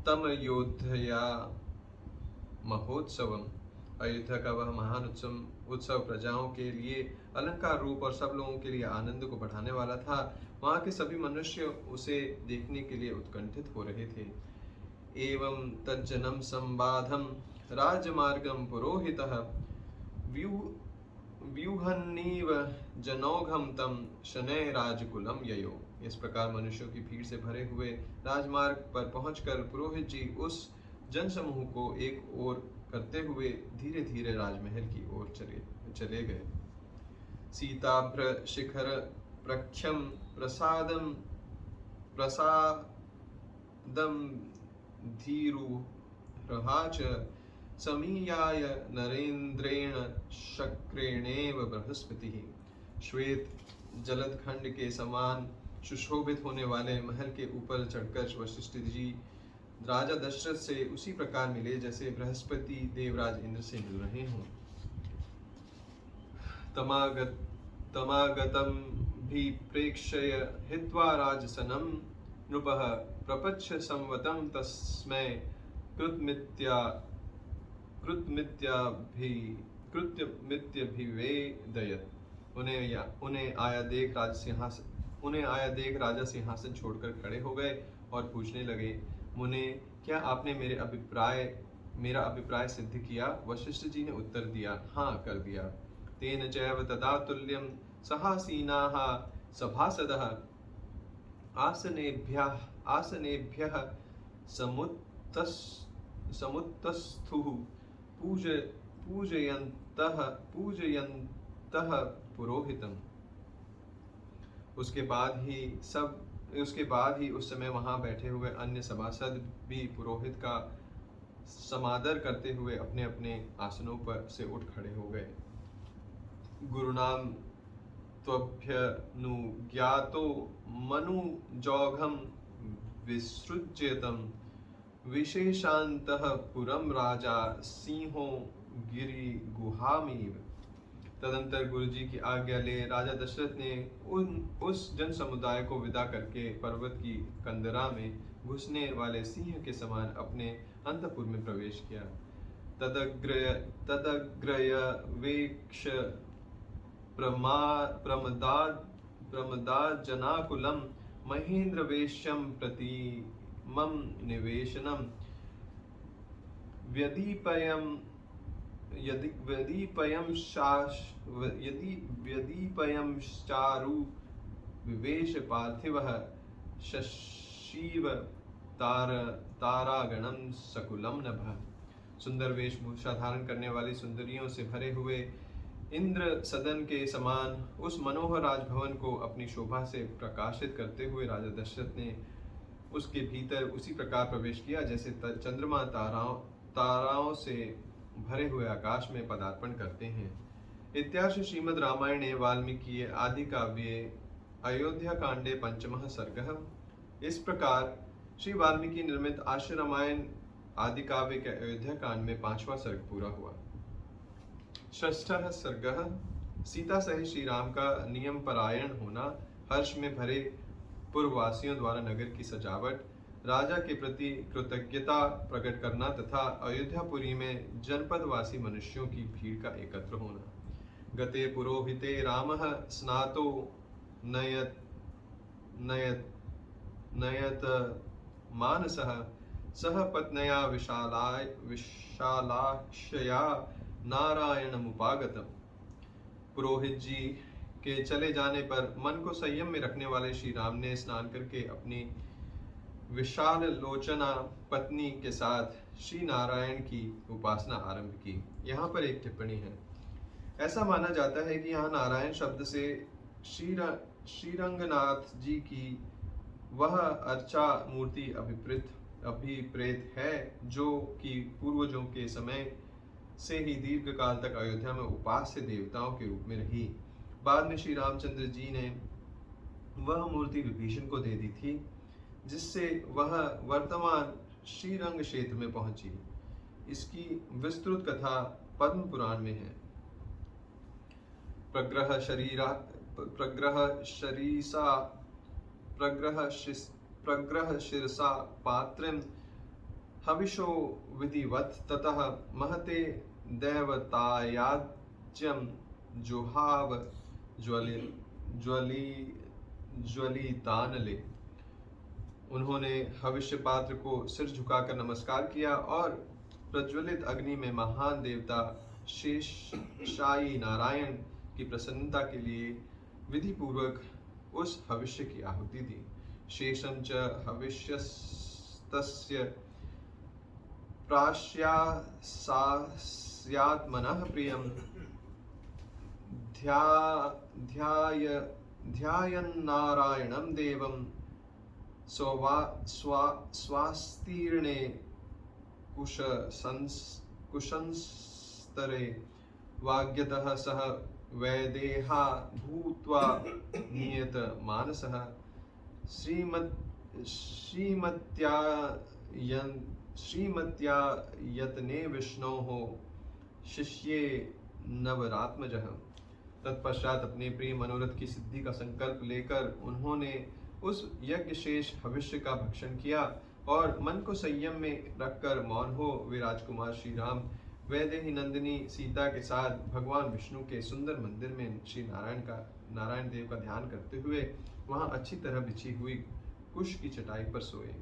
तमयोध्या महोत्सवम। अयोध्या का वह महान उत्सव प्रजाओं के लिए अलंकार रूप और सब लोगों के लिए आनंद को बढ़ाने वाला था। वहाँ के सभी मनुष्य उसे देखने के लिए उत्कंठित हो रहे थे। एवं तज्जनम संबाधम राजमार्गम पुरोहितः व्यूहन्नीव जनौघम तम शनय राजकुलम ययो। इस प्रकार मनुष्यों की भीड़ से भरे हुए राजमार्ग पर पहुंचकर पुरोहित जी उस जनसमूह को एक ओर करते हुए धीरे धीरे राजमहल की ओर चले गए। सीताभ्र शिखर प्रख्यम प्रसादम धीरुहाच समीयाय नरेंद्रेण शक्रेणेव बृहस्पतिः। श्वेत जलदखंड के समान सुशोभित होने वाले महल के ऊपर चढ़कर वशिष्ठ जी राजा दशरथ से उसी प्रकार मिले जैसे बृहस्पति देवराज इंद्र से मिल रहे हों। तमागतम भी प्रेक्षय हित्वा राजसनम नृपः प्रपच्छ संवतं तस्मै कृत्यमित्यभिवेदयत्। उन्हें आया देख राजा सिंहासन छोड़कर खड़े हो गए और पूछने लगे, मुने, क्या आपने मेरा अभिप्राय सिद्ध किया? वशिष्ठ जी ने उत्तर दिया, हाँ, कर दिया। तेन चैव तदा तुल्यं सहासीनाः सभासदः आसनेभ्यः समुत्तस्थुः पूजयन्तः पुरोहितम्। उसके बाद ही उस समय वहां बैठे हुए अन्य सभासद भी पुरोहित का समादर करते हुए अपने अपने आसनों पर से उठ खड़े हो गए। गुरुनाम त्वभ्यनुज्ञातो मनुजौघं विसृज्यतं विशेषान्तः पुरं राजा सिंहो गिरिगुहामिव। तदंतर गुरु जी की आज्ञा ले राजा दशरथ ने उस जन समुदाय को विदा करके पर्वत की कंदरा में घुसने वाले सिंह के समान अपने अंतपुर में प्रवेश किया। तदग्रयवेक्ष प्रमदाजनाकुलं महेन्द्रवेश्यं प्रतिमं निवेशनं व्यदीपयं चारु विवेश पार्थिवः शशिव तारागणं सकुलं नभः। सुंदर वेशभूषा धारण करने वाली सुंदरियों से भरे हुए इंद्र सदन के समान उस मनोहर राजभवन को अपनी शोभा से प्रकाशित करते हुए राजा दशरथ ने उसके भीतर उसी प्रकार प्रवेश किया जैसे चंद्रमा ताराओं से भरे हुए आकाश में पदार्पण करते हैं। इत्याशि श्रीमद् रामायणे वाल्मीकि आदि काव्ये अयोध्या कांडे पंचमः सर्गः। इस प्रकार श्री वाल्मीकि निर्मित आशु रामायण आदि काव्य के अयोध्या कांड में 5वां सर्ग पूरा हुआ। षष्ठः सर्गः। सीता सहित श्री राम का नियम परायण होना हर्ष में भरे पूर्ववासियों द्वारा नगर की सजावट, राजा के प्रति कृतज्ञता प्रकट करना तथा अयोध्यापुरी में जनपदवासी मनुष्यों की भीड़ का एकत्र होना। गते पुरोहिते रामः स्नातो नयत नयत नयत मानसः सह पत्न्या विशालाक्षया नारायणमुपागतम्। पुरोहित जी के चले जाने पर मन को संयम में रखने वाले श्री राम ने स्नान करके अपनी विशाल लोचना पत्नी के साथ श्री नारायण की उपासना आरंभ की। यहाँ पर एक टिप्पणी है। ऐसा माना जाता है कि यहाँ नारायण शब्द से श्रीरंगनाथ जी की वह अर्चा मूर्ति अभिप्रेत है जो कि पूर्वजों के समय से ही दीर्घ काल तक अयोध्या में उपास्य देवताओं के रूप में रही। बाद में श्री रामचंद्र जी ने वह मूर्ति विभीषण को दे दी थी, जिससे वह वर्तमान श्रीरंग क्षेत्र में पहुंची। इसकी विस्तृत कथा पद्म पुराण में है। प्रग्रह शिरसा पात्रं हविषो विधिवत् ततः महते दैवतायाज्यं जुहाव ज्वलितानले। उन्होंने हविष्य पात्र को सिर झुकाकर नमस्कार किया और प्रज्वलित अग्नि में महान देवता शेषशायी नारायण की प्रसन्नता के लिए विधि पूर्वक उस भविष्य की आहुति दी। शेषं च हविष्यस्तस्य प्राश्यात्मनः प्रियं ध्यायन्नारायणं देवं स्वास्तीर्णे कुशंस्तरे वाग्यतः सह वैदेहा भूत्वा नियत मानसः श्रीमत्या यतने विष्णोः शिष्ये नवरात्मजः। तत्पश्चात अपने प्रिय मनोरथ की सिद्धि का संकल्प लेकर उन्होंने उस यज्ञ शेष भविष्य का भक्षण किया और मन को संयम में रखकर मौन हो वे राजकुमार श्री राम वैदेही नंदिनी सीता के साथ भगवान विष्णु के सुंदर मंदिर में श्री नारायण देव का ध्यान करते हुए वहां अच्छी तरह बिछी हुई कुश की चटाई पर सोए।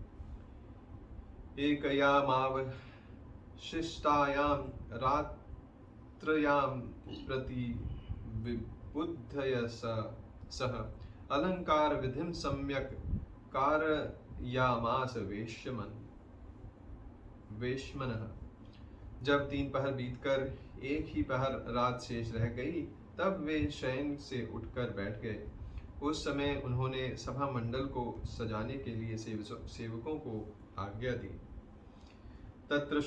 एकयामावशिष्टायां रात्रयां प्रति विबुद्धय सह अलंकार विधिं सम्यक कारयामास वेश्मनः। जब 3 पहर बीतकर एक ही पहर रात शेष रह गई तब वे शयन से उठकर बैठ गए। उस समय उन्होंने सभा मंडल को सजाने के लिए सेवकों को आज्ञा दी। तत्र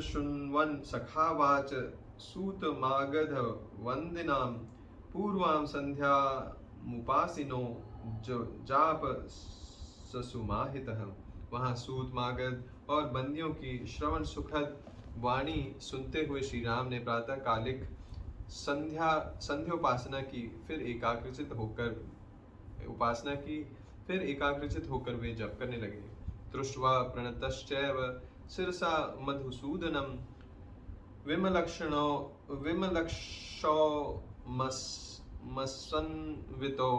शृण्वन् सखावाच सूतमागध वंदिनां पूर्वां संध्यामुपासिनो जाप ससुमाहितः। वहां सूत मागध और बंदियों की श्रवण सुखद वाणी सुनते हुए श्री राम ने प्रातः कालिक संध्योपासना की, फिर एकाग्रचित होकर वे जप करने लगे। दृष्ट्वा प्रणतश्चैव शिरसा मधुसूदनं विमलक्षणोमसन्वितो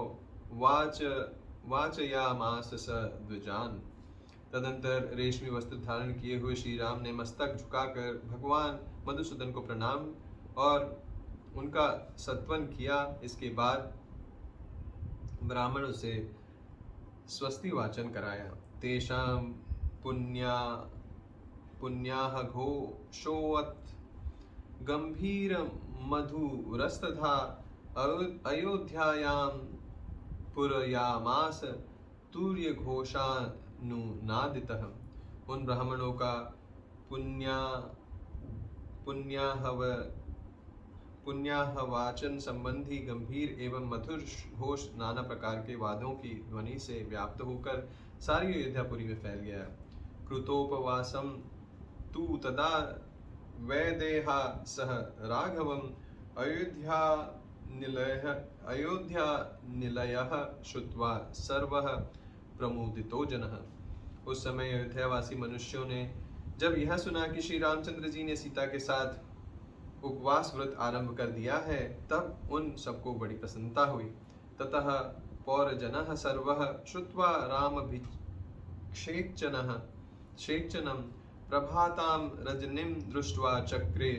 वाचयामास स द्विजान्। तदंतर रेशमी वस्त्र धारण किए हुए श्री राम ने मस्तक झुकाकर भगवान मधुसूदन को प्रणाम और उनका सत्वन किया। इसके बाद ब्राह्मण से स्वस्ति वाचन कराया। तेषां पुण्याः घोषोऽथ गंभीर मधुरस्तथा अयोध्यायां पुरयामास तूर्य घोषानुनादितः। उन ब्राह्मणों का पुण्याह वाचन संबंधी गंभीर एवं मधुर घोष नाना प्रकार के वादों की ध्वनि से व्याप्त होकर सारी अयोध्यापुरी में फैल गया। कृतोपवासम तु तदा वैदेहा सह राघवम निलयः अयोध्या निलयः श्रुत्वा सर्वः प्रमुदितो जनः। उस समय अयोध्यावासी मनुष्यों ने जब यह सुना कि श्री रामचंद्र जी ने सीता के साथ उपवास व्रत आरंभ कर दिया है, तब उन सबको बड़ी प्रसन्नता हुई। ततः पौरजनः सर्वः श्रुत्वा रामभिषेचनं प्रभातां रजनीं दृष्ट्वा चक्रे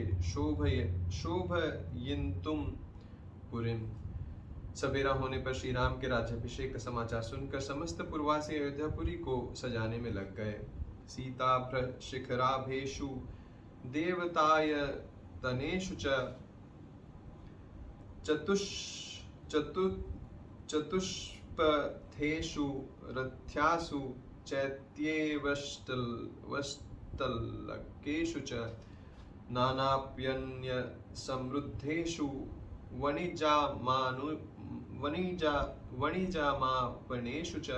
शोभयितुं पुरीम्। सवेरा होने पर श्री राम के राज्याभिषेक का समाचार सुनकर समस्त पुरवासी अयोध्यापुरी को सजाने में लग गए। सीता शिखराभेषु देवतायतनेषु चतुष्पथेषु रथ्यासु चैत्येवष्टल्लकेषु च नानाप्यन्य समृद्धेषु वणिजामापनेषु च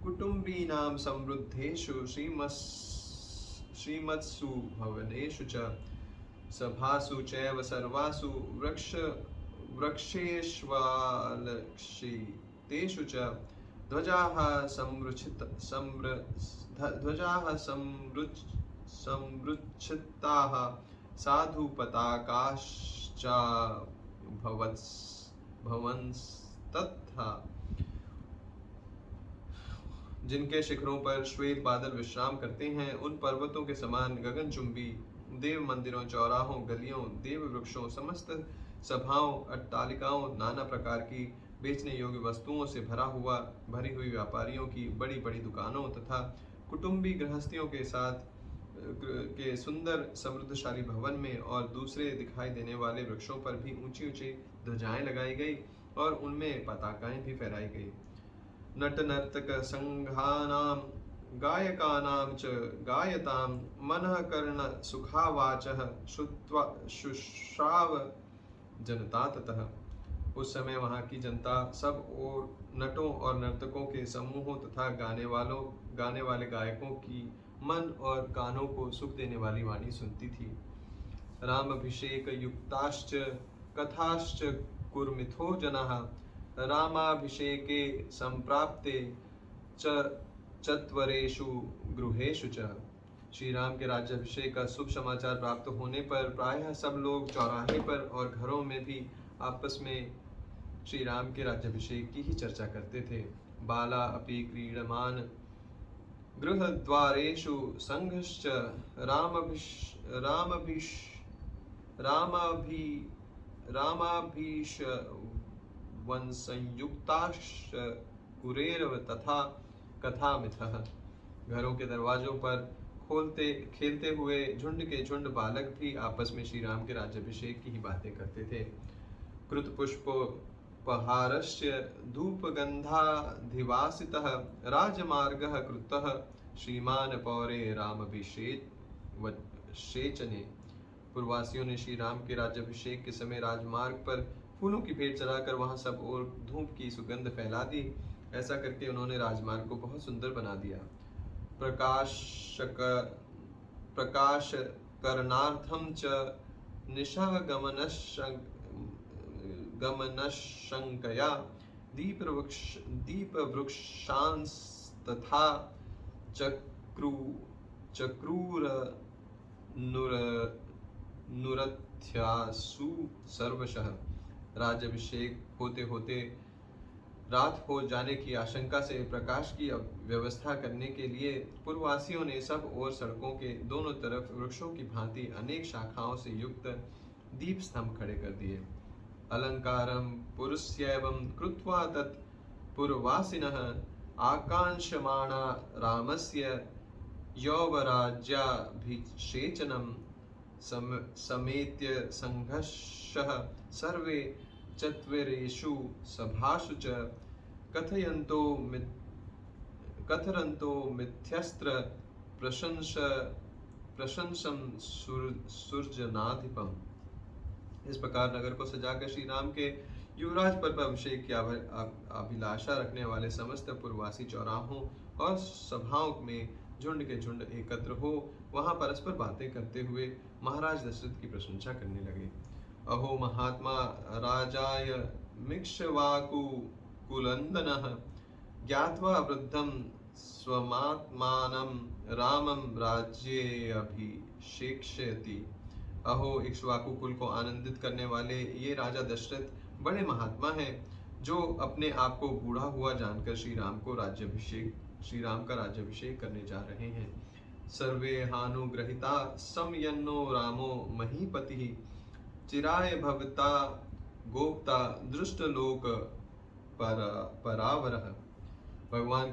कुटुम्बीनां समृद्धेषु श्रीमत्सु भवनेषु च सभासु चैव सर्वासु वृक्षेष्वालक्षितेषु च ध्वजाः संवृक्षिताः साधु पताकाश्चाभवंस्तथा। जिनके शिखरों पर श्वेत बादल विश्राम करते हैं, उन पर्वतों के समान गगनचुंबी देव मंदिरों, चौराहों, गलियों, देव वृक्षों, समस्त सभाओं, अट्टालिकाओं, नाना प्रकार की बेचने योग्य वस्तुओं से भरी हुई व्यापारियों की बड़ी बड़ी दुकानों तथा कुटुंबी गृहस्थियों के साथ के सुंदर समृद्धशाली भवन में और दूसरे दिखाई देने वाले वृक्षों पर भी ऊंची ऊंची ध्वजाएं लगाई गई और उनमें पताकाएं भी फहराई गई। नट नर्तक संघानां गायकानां च गायतां मनः कर्ण सुखावाचः शुश्राव जनता ततः। उस समय वहां की जनता सब और नटों और नर्तकों के समूहों तथा गाने वाले गायकों की मन और कानों को सुख देने वाली वाणी सुनती थी। राम अभिषेक युक्ताश्च कथाश्च कुर्मिथो जनाः रामाभिषेके संप्राप्ते चत्वरेषु गृहेषु च। श्री राम के राज्याभिषेक का शुभ समाचार प्राप्त होने पर प्रायः सब लोग चौराहे पर और घरों में भी आपस में श्री राम के राज्याभिषेक की ही चर्चा करते थे। बाला अपि क्रीडमान गृहद्वारेषु संघश्च रामाभीषवंसंयुक्ताश्च कुरेरव तथा कथामिथः। घरों के दरवाजों पर खेलते हुए झुंड के झुंड बालक भी आपस में श्री राम के राज्याभिषेक की ही बातें करते थे। कृतपुष्पोपहारस्य धूपगन्धाधिवासितः राजमार्गः कृतः श्रीमान पौरे रामभिषेचने। पूर्ववासियों ने श्री राम के राज्याभिषेक के समय राजमार्ग पर फूलों की भेंट चढ़ाकर वहां सब और धूप की सुगंध फैला दी। ऐसा करके उन्होंने राजमार्ग को बहुत सुंदर बना दिया। प्रकाश करणार्थं च गमनशंकया दीपवृक्षांस्तथा चक्रूरनुरथ्यासु सर्वशः। राज्याभिषेक होते होते रात हो जाने की आशंका से प्रकाश की व्यवस्था करने के लिए पूर्ववासियों ने सब और सड़कों के दोनों तरफ वृक्षों की भांति अनेक शाखाओं से युक्त दीप स्तंभ खड़े कर दिए। अलंकारं पुरुष्यैवं कृत्वा तत् पूर्ववासिनः आकांक्षमाणा रामस्य यौवराज्याभिषेचनं समेत्य संघर्षः सर्वे चत्वरेषु सभासु च कथयन्तो मिथ्यस्त्र प्रशंसं सुरजनाधिपम्। इस प्रकार नगर को सजाकर श्री राम के युवराज पर अभिषेक की अभिलाषा रखने वाले समस्त पूर्ववासी चौराहों और सभाओं में झुंड के झुंड एकत्र हो वहां परस्पर बातें करते हुए महाराज दशरथ की प्रशंसा करने लगे। अहो महात्मा राजाय मिक्ष्वाकुकुलन्दनः ज्ञात्वा वृद्धं स्वमात्मानं रामं राज्ये अभिषेक्ष्यति। अहो इक्ष्वाकु कुल को आनंदित करने वाले ये राजा दशरथ बड़े महात्मा हैं, जो अपने आप को बूढ़ा हुआ जानकर श्री राम का राज्याभिषेक करने जा रहे हैं। सर्वे हानुग्रहिता समयन्नो रामो महीपतिः चिराय भवता गोप्ता दृष्टलोक परावरः। भगवान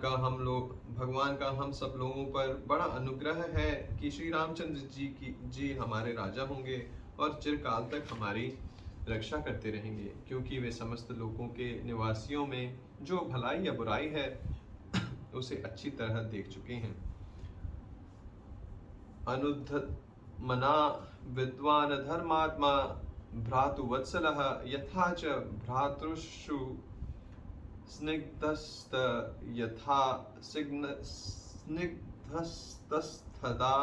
का हम सब लोगों पर बड़ा अनुग्रह है कि श्री रामचंद्र जी हमारे राजा होंगे और चिरकाल तक हमारी रक्षा करते रहेंगे, क्योंकि वे समस्त लोगों के निवासियों में जो भलाई या बुराई है उसे अच्छी तरह देख चुके हैं। अनुद्धमना विद्वान धर्मात्मा भ्रातुवत्सलः यथा च भ्रातृषु स्निग्धस्त यथा स्निग्धस्तस्तथा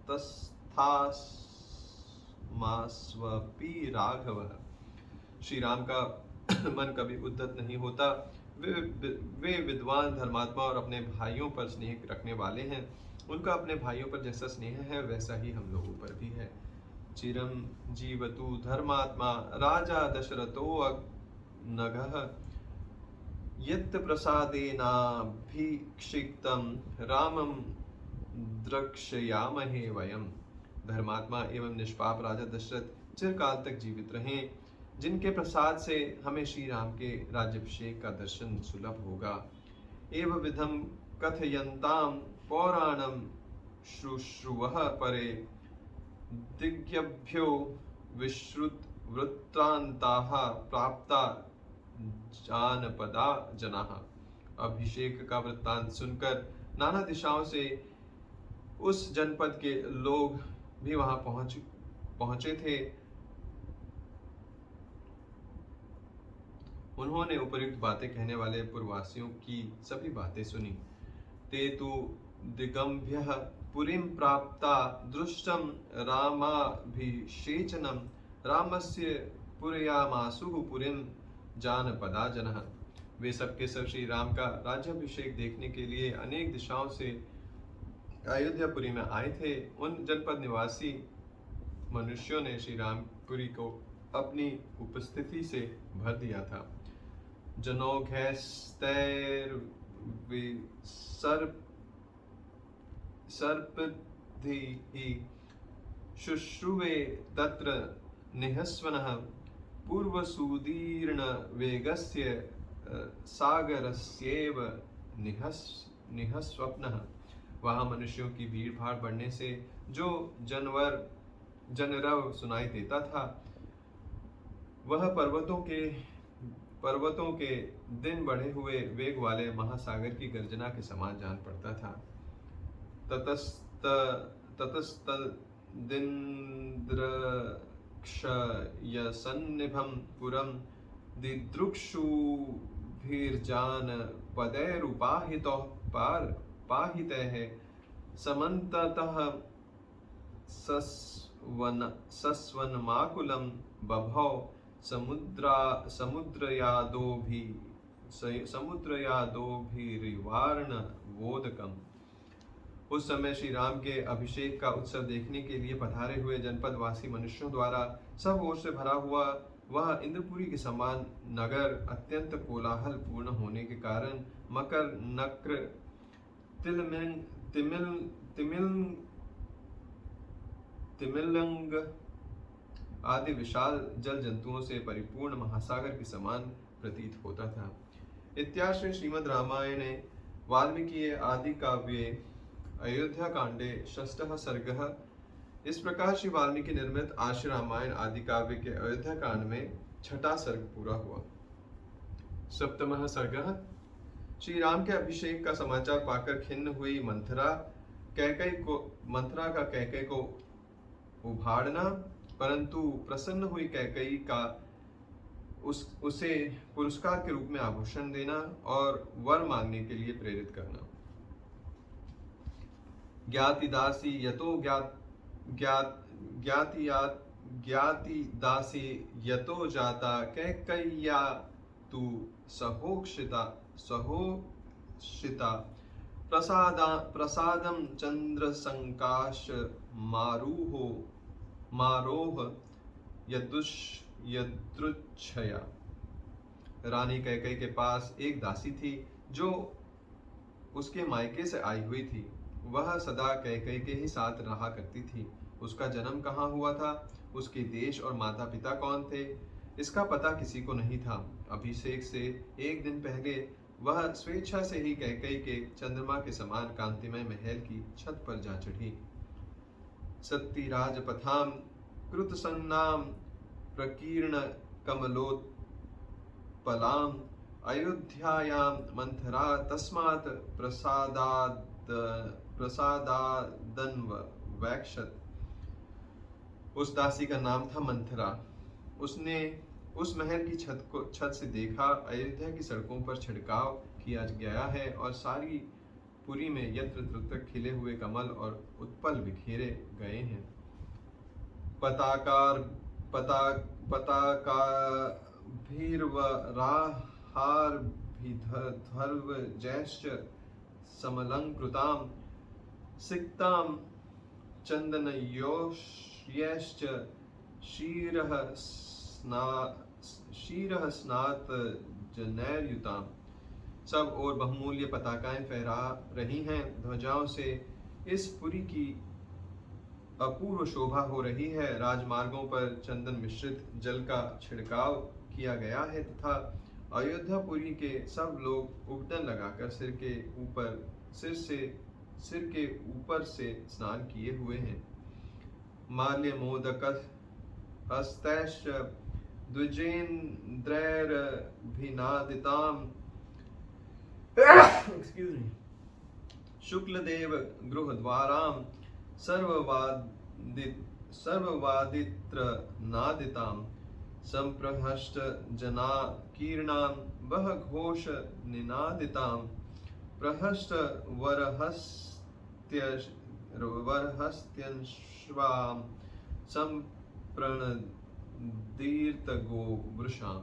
तस्थास्मास्वपि राघवः। श्री राम का मन कभी उद्धत नहीं होता। वे विद्वान धर्मात्मा और अपने भाइयों पर स्नेह रखने वाले हैं। उनका अपने भाइयों पर जैसा स्नेह है वैसा ही हम लोगों पर भी है। चिरं जीवतु धर्मात्मा राजा दशरथो नघः यत् प्रसादेनाभिषिक्तं रामं द्रक्ष्यामहे वयम्। धर्मात्मा एवं निष्पाप राजा दशरथ चिरकाल तक जीवित रहें, जिनके प्रसाद से हमें श्री राम के राज्याभिषेक का दर्शन सुलभ होगा। एवं विधम कथयन्तां पौराणं शुश्रुवः परे दिग्भ्यो विश्रुत वृत्तान्ताः प्राप्ता जानपदा जनाः। अभिषेक का वृत्तांत सुनकर नाना दिशाओं से उस जनपद के लोग भी वहां पहुंचे थे। उन्होंने उपयुक्त बातें कहने वाले पूर्ववासियों की सभी बातें सुनी। ते तु दिगंभ्यः पुरीं प्राप्ता दृष्टं रामाभिषेचनं रामस्य पुरयामासुः पुरीं जानपदा जनः। वे सब के सब श्री राम का राज्याभिषेक देखने के लिए अनेक दिशाओं से अयोध्यापुरी में आए थे। उन जनपद निवासी मनुष्यों ने श्री रामपुरी को अपनी उपस्थिति से भर दिया था। जनौघैस्तैर्विसर्पद्भिः शुश्रुवे तत्र निःस्वनः पूर्वसुदीर्णवेगस्य सागरस्येव निःस्वप्नः। वहाँ मनुष्यों की भीड़ भाड़ बढ़ने से जो जनरव सुनाई देता था, वह पर्वतों के दिन बढ़े हुए वेग वाले महासागर की गर्जना के समान जान पड़ता था। ततस्तदिन्द्रक्षयसन्निभं पुरं दिदृक्षुभिर्जानपदैरुपाहितैः समन्ततः सस्वनमाकुलं बभौ समुद्रयादोभिर्वार्णवोदकम्। उस समय श्री राम के अभिषेक का उत्सव देखने के लिए पधारे हुए जनपदवासी मनुष्यों द्वारा सब ओर से भरा हुआ वह इंद्रपुरी के समान नगर अत्यंत कोलाहल पूर्ण होने के कारण मकर, नक्र, तिमिलंग आदि विशाल जल जंतुओं से परिपूर्ण महासागर के समान प्रतीत होता था। इत्याश्री श्रीमद् रामायणे वाल्मीकि आदि काव्ये अयोध्या कांडे षष्ठः सर्गः। इस प्रकार श्री वाल्मीकि निर्मित आश्री रामायण आदि काव्य के अयोध्या कांड में छठा सर्ग पूरा हुआ। सप्तमः सर्गः। श्री राम के अभिषेक का समाचार पाकर खिन्न हुई मंथरा का कैकेयी को उभाड़ना, परंतु प्रसन्न हुई कैकेयी का उसे पुरस्कार के रूप में आभूषण देना और वर मांगने के लिए प्रेरित करना। ज्ञातिदासी यतो ज्ञाति दासी यतो जाता कैकय्या तु सहोषिता प्रसादं चंद्रसंकाश मारोह यदृच्छया। रानी कैकई के पास एक दासी थी जो उसके मायके से आई हुई थी। वह सदा कैकई के ही साथ रहा करती थी। उसका जन्म कहाँ हुआ था, उसके देश और माता पिता कौन थे, इसका पता किसी को नहीं था। अभिषेक से एक दिन पहले वह स्वेच्छा से ही कैकई के चंद्रमा के समान कांतिमय महल की छत पर जा चढ़ी। सत्ती राजपथाम कृतसन्नाम प्रकीर्ण कमलोत्पलाम अयोध्यायां मंथरा तस्मात् प्रसादादन्वैक्षत। उस दासी का नाम था मंथरा। उसने उस महल की छत से देखा, अयोध्या की सड़कों पर छिड़काव किया गया है और सारी पुरी में यत्र तत्र खिले हुए कमल और उत्पल बिखेरे गए हैं। पताकाभिर्वराहार्भिधर्वजैश्च समलंकृतां सिक्तां चन्दनयोश्यैश्च शीरः स्नात जनैर्युताम्। सब और बहुमूल्य पताकाएं फहरा रही हैं। ध्वजाओं से इस पुरी की अपूर्व शोभा हो रही है। राजमार्गों पर चंदन मिश्रित जल का छिड़काव किया गया है तथा अयोध्यापुरी के सब लोग उबटन लगाकर सिर के ऊपर से स्नान किए हुए हैं। माल्य मोदक हस्तैश्च द्विजेन्द्रैरभिनादिताम् शुक्लदेव गृहद्वारां सर्ववादित्र संप्रहष्ट जना कीर्णां वह घोष निनादितां प्रहष्ट वरहस्त्यंश्वां संप्रणदीर्त गो वृषां।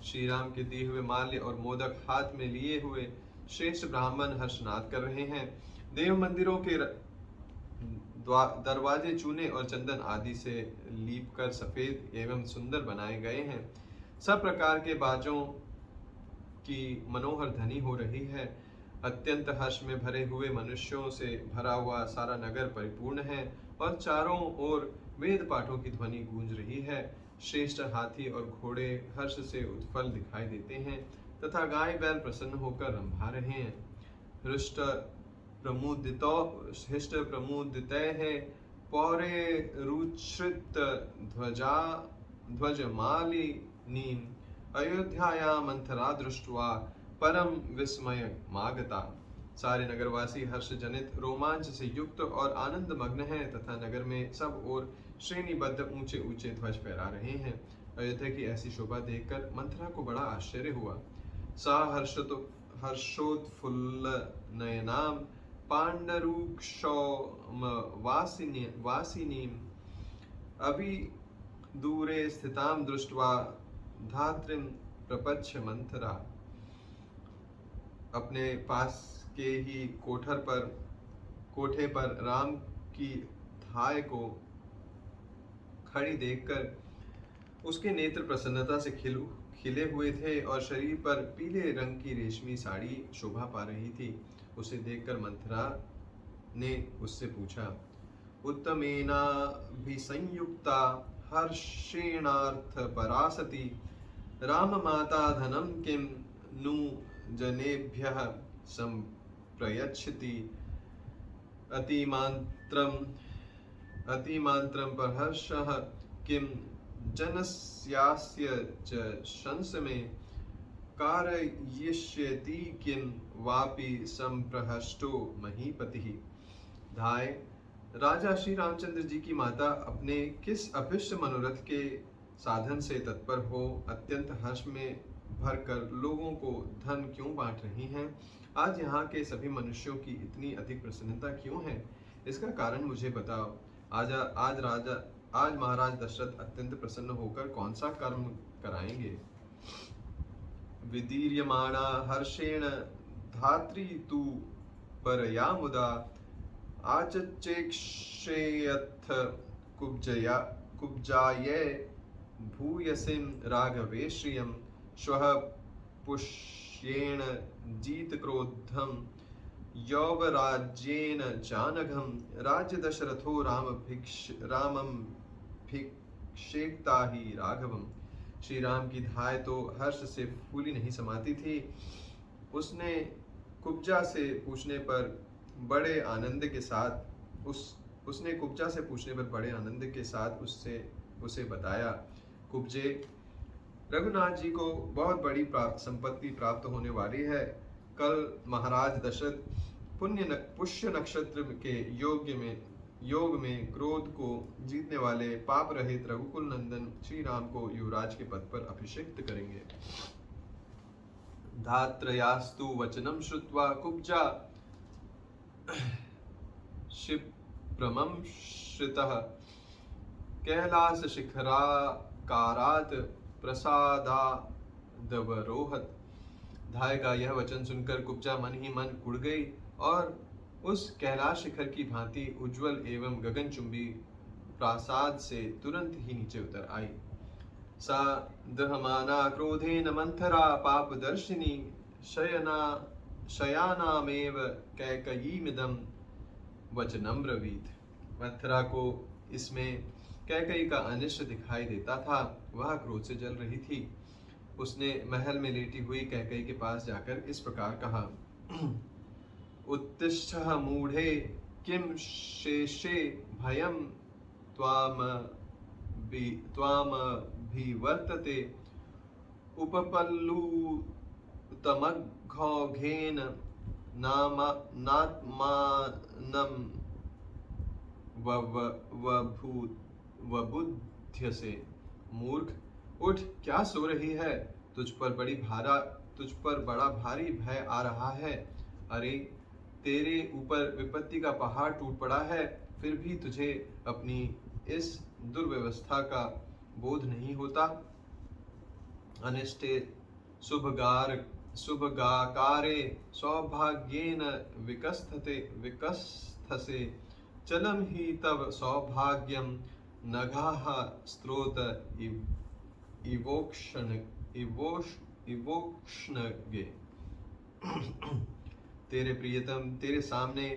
श्री राम के दिए हुए माल्य और मोदक हाथ में लिए हुए श्रेष्ठ ब्राह्मण हर्षनाद कर रहे हैं। देव मंदिरों के दरवाजे चूने और चंदन आदि से लीपकर सफेद एवं सुंदर बनाए गए हैं। सब प्रकार के बाजों की मनोहर ध्वनि हो रही है। अत्यंत हर्ष में भरे हुए मनुष्यों से भरा हुआ सारा नगर परिपूर्ण है और चारों ओर वेद पाठों की ध्वनि गूंज रही है। श्रेष्ठ हाथी और घोड़े हर्ष से उत्फल दिखाई देते हैं तथा गाय बैल प्रसन्न होकर रंभा रहे हैं। हृष्ट प्रमुदितैः पौरे रुच्छ्रित ध्वजमालिनीम् अयोध्यायां मंथरा दृष्ट्वा परम विस्मयमागता। सारे नगरवासी हर्ष जनित रोमांच से युक्त और आनंद मग्न हैं तथा नगर में सब ओर श्रेणीबद्ध ऊंचे ऊंचे ध्वज फहरा रहे हैं। अयोध्या की ऐसी शोभा देखकर मंथरा को बड़ा आश्चर्य हुआ। सा हर्षोत्फुल्ल नयनां पाण्डरूक्षौमवासिनीम् अभिदूरे स्थितां दृष्ट्वा धात्रीं प्रपच्छ मंथरा। अपने पास के ही कोठे पर राम की थाय को खड़ी देखकर उसके नेत्र प्रसन्नता से खिले हुए थे और शरीर पर पीले रंग की रेशमी साड़ी शोभा पा रही थी। उसे देखकर मंथरा ने उससे पूछा, उत्तमेनाभिसंयुक्ता हर्षेणार्थ परासति राम माता धनम किम नु जनेभ्यः संप्रयच्छति अतिमात्रं परहर्षः किम जनस्यास्य च शंसमे कारयिष्यति किं वापि संप्रहष्टो महीपतिः। धाय, राजा श्री रामचंद्र जी की माता अपने किस अभिष्ट मनोरथ के साधन से तत्पर हो अत्यंत हर्ष में भरकर लोगों को धन क्यों बांट रही हैं? आज यहाँ के सभी मनुष्यों की इतनी अधिक प्रसन्नता क्यों है? इसका कारण मुझे बताओ। आज महाराज दशरथ अत्यंत प्रसन्न होकर कौन सा कर्म कराएंगे। विदीर्यमाणा हर्षेण धात्री तु परया मुदा आचचेक्षेयथ कुब्जाये भूयसिं राघवे श्रियं श्वः पुष्येण जीतक्रोधं यौवराज्येन चानघं राज्य दशरथो रामं भिक्षेक्ता ही राघवम। श्री राम की धाय तो हर्ष से फूली नहीं समाती थी। उसने कुब्जा से पूछने पर बड़े आनंद के साथ उसे बताया। कुब्जे, रघुनाथ जी को बहुत बड़ी संपत्ति प्राप्त होने वाली है। कल महाराज दशरथ पुष्य नक्षत्र के योग में क्रोध को जीतने वाले पाप रहित रघुकुल नंदन श्री राम को युवराज के पद पर अभिषिक्त करेंगे। धात्रयास्तु वचनम श्रुत्वा कुब्जा क्षिप्रमं श्रितः कैलास शिखराकारात् प्रसादादवरोहत। धाय का यह वचन सुनकर कुब्जा मन ही मन उड़ गई और उस कैलाश शिखर की भांति उज्जवल एवं गगनचुंबी प्रासाद से तुरंत ही नीचे उतर आई। सा दहमाना क्रोधेन मंथरा पापदर्शिनी शयानामेव कैकयीमिदं वचनम ब्रवीत। मंथरा को इसमें कैकयी का अनिष्ट दिखाई देता था। वह क्रोध से जल रही थी। उसने महल में लेटी हुई कैकयी के पास जाकर इस प्रकार कहा। उत्तिष्ठ मूढ़े किम शेषे भयं त्वामभिवर्तते उपपल्लुतमघौघेन नात्मानं वबुध्यसे। मूर्ख, उठ, क्या सो रही है? तुझ पर बड़ा भारी भय आ रहा है। अरे, तेरे ऊपर विपत्ति का पहाड़ टूट पड़ा है, फिर भी तुझे अपनी इस दुर्व्यवस्था का बोध नहीं होता। अनिष्टे शुभगाकारे सौभाग्येन विकस्थसे चलम ही तव सौभाग्यम नघाः स्त्रोत इवोक्ष्णगे। तेरे प्रियतम तेरे सामने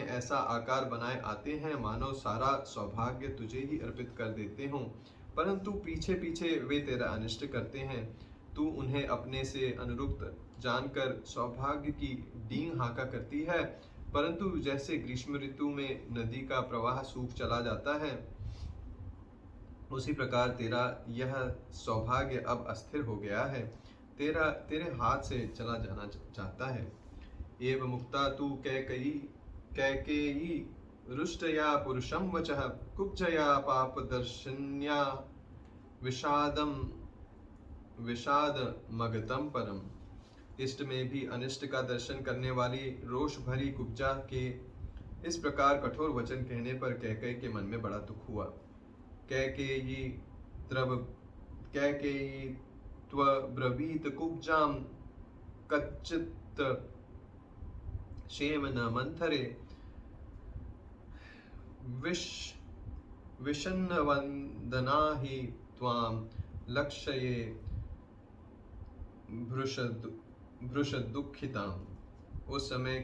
ऐसा आकार बनाए आते हैं मानो सारा सौभाग्य तुझे ही अर्पित कर देते हों, परंतु पीछे पीछे वे तेरा अनिष्ट करते हैं। तू उन्हें अपने से अनुरुक्त जानकर सौभाग्य की डींग हाका करती है, परंतु जैसे ग्रीष्म ऋतु में नदी का प्रवाह सूख चला जाता है, उसी प्रकार तेरा यह सौभाग्य अब अस्थिर हो गया है, तेरे हाथ से चला जाना चाहता है। एव मुक्ता तू कैकेयी रुष्टया पुरुषं वचः कुब्जया पापदर्शन्या विषादमगतं परम। इष्ट में भी अनिष्ट का दर्शन करने वाली रोष भरी कुब्जा के इस प्रकार कठोर वचन कहने पर कैकेयी के मन में बड़ा दुख हुआ। कैकेयी त्वब्रवीत कुब्जां कच्चित् क्षेम न मंथरे विषन्नवन्दना हि त्वां लक्ष्ये भृशदुःखिताम्। उस समय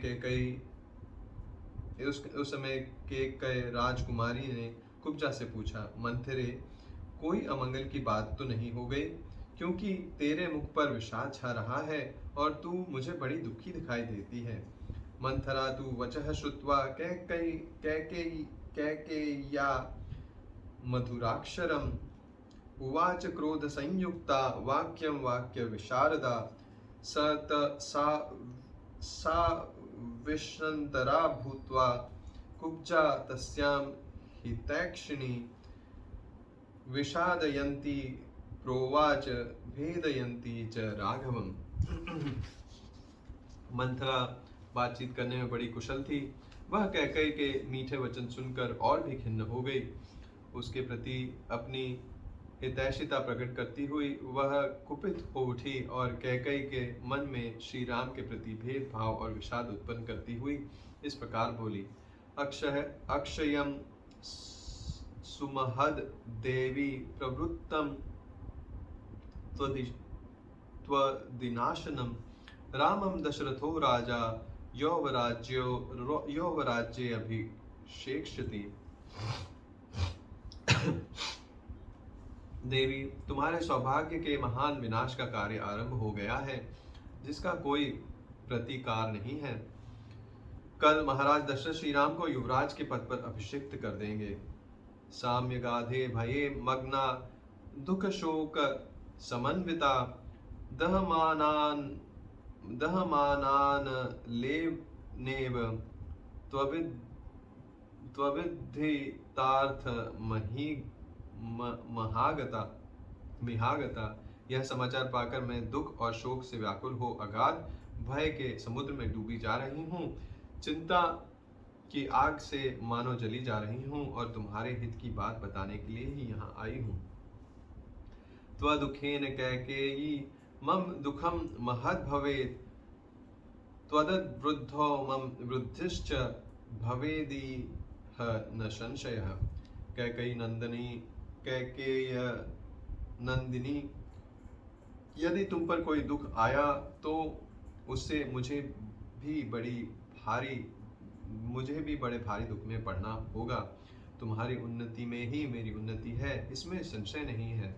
केकई राजकुमारी ने कुब्जा से पूछा, मंथरे, कोई अमंगल की बात तो नहीं हो गई? क्योंकि तेरे मुख पर विषाद छा रहा है और तू मुझे बड़ी दुखी दिखाई देती है। मंथरा तू वचः श्रुत्वा कैकेय्या मधुराक्षरम् उवाच क्रोध संयुक्ता वाक्यं वाक्य विशारदा। सा विश्रन्तरा भूत्वा कुब्जा तस्यां हितैक्षिणी विषादयन्ती प्रोवाच भेदयन्ती च राघवम्। मंथरा बातचीत करने में बड़ी कुशल थी। वह कैकेयी के मीठे वचन सुनकर और भी खिन्न हो गई। उसके प्रति अपनी हितैषिता प्रकट करती हुई वह कुपित हो उठी और कैकेयी के मन में श्री राम के प्रति भेदभाव और विषाद उत्पन्न करती हुई इस प्रकार बोली। अक्षयम सुमहद देवी प्रवृत्तम त्वदिनाशनम रामम दशरथो राजा यौवराज्ये अभिषेक्ष्यति। देवी, तुम्हारे सौभाग्य के महान विनाश का कार्य आरंभ हो गया है, जिसका कोई प्रतिकार नहीं है। कल महाराज दशरथ श्री राम को युवराज के पद पर अभिषिक्त कर देंगे। साम्य गाधे भये मग्ना दुख शोक समन्विता दहमानान लेवनेव त्वविद्धितार्थ मिहागता। यह समाचार पाकर मैं दुख और शोक से व्याकुल हो अगाध भय के समुद्र में डूबी जा रही हूँ। चिंता की आग से मानो जली जा रही हूँ और तुम्हारे हित की बात बताने के लिए ही यहाँ आई हूँ। त्वदुखेन कैकेयी मम दुखम महद् भवेत् त्वदद्वृद्धो मम वृद्धिश्च भवेदिह न संशयः। कैकेयी नंदिनी, यदि तुम पर कोई दुख आया तो उससे मुझे भी बड़े भारी दुख में पड़ना होगा। तुम्हारी उन्नति में ही मेरी उन्नति है, इसमें संशय नहीं है।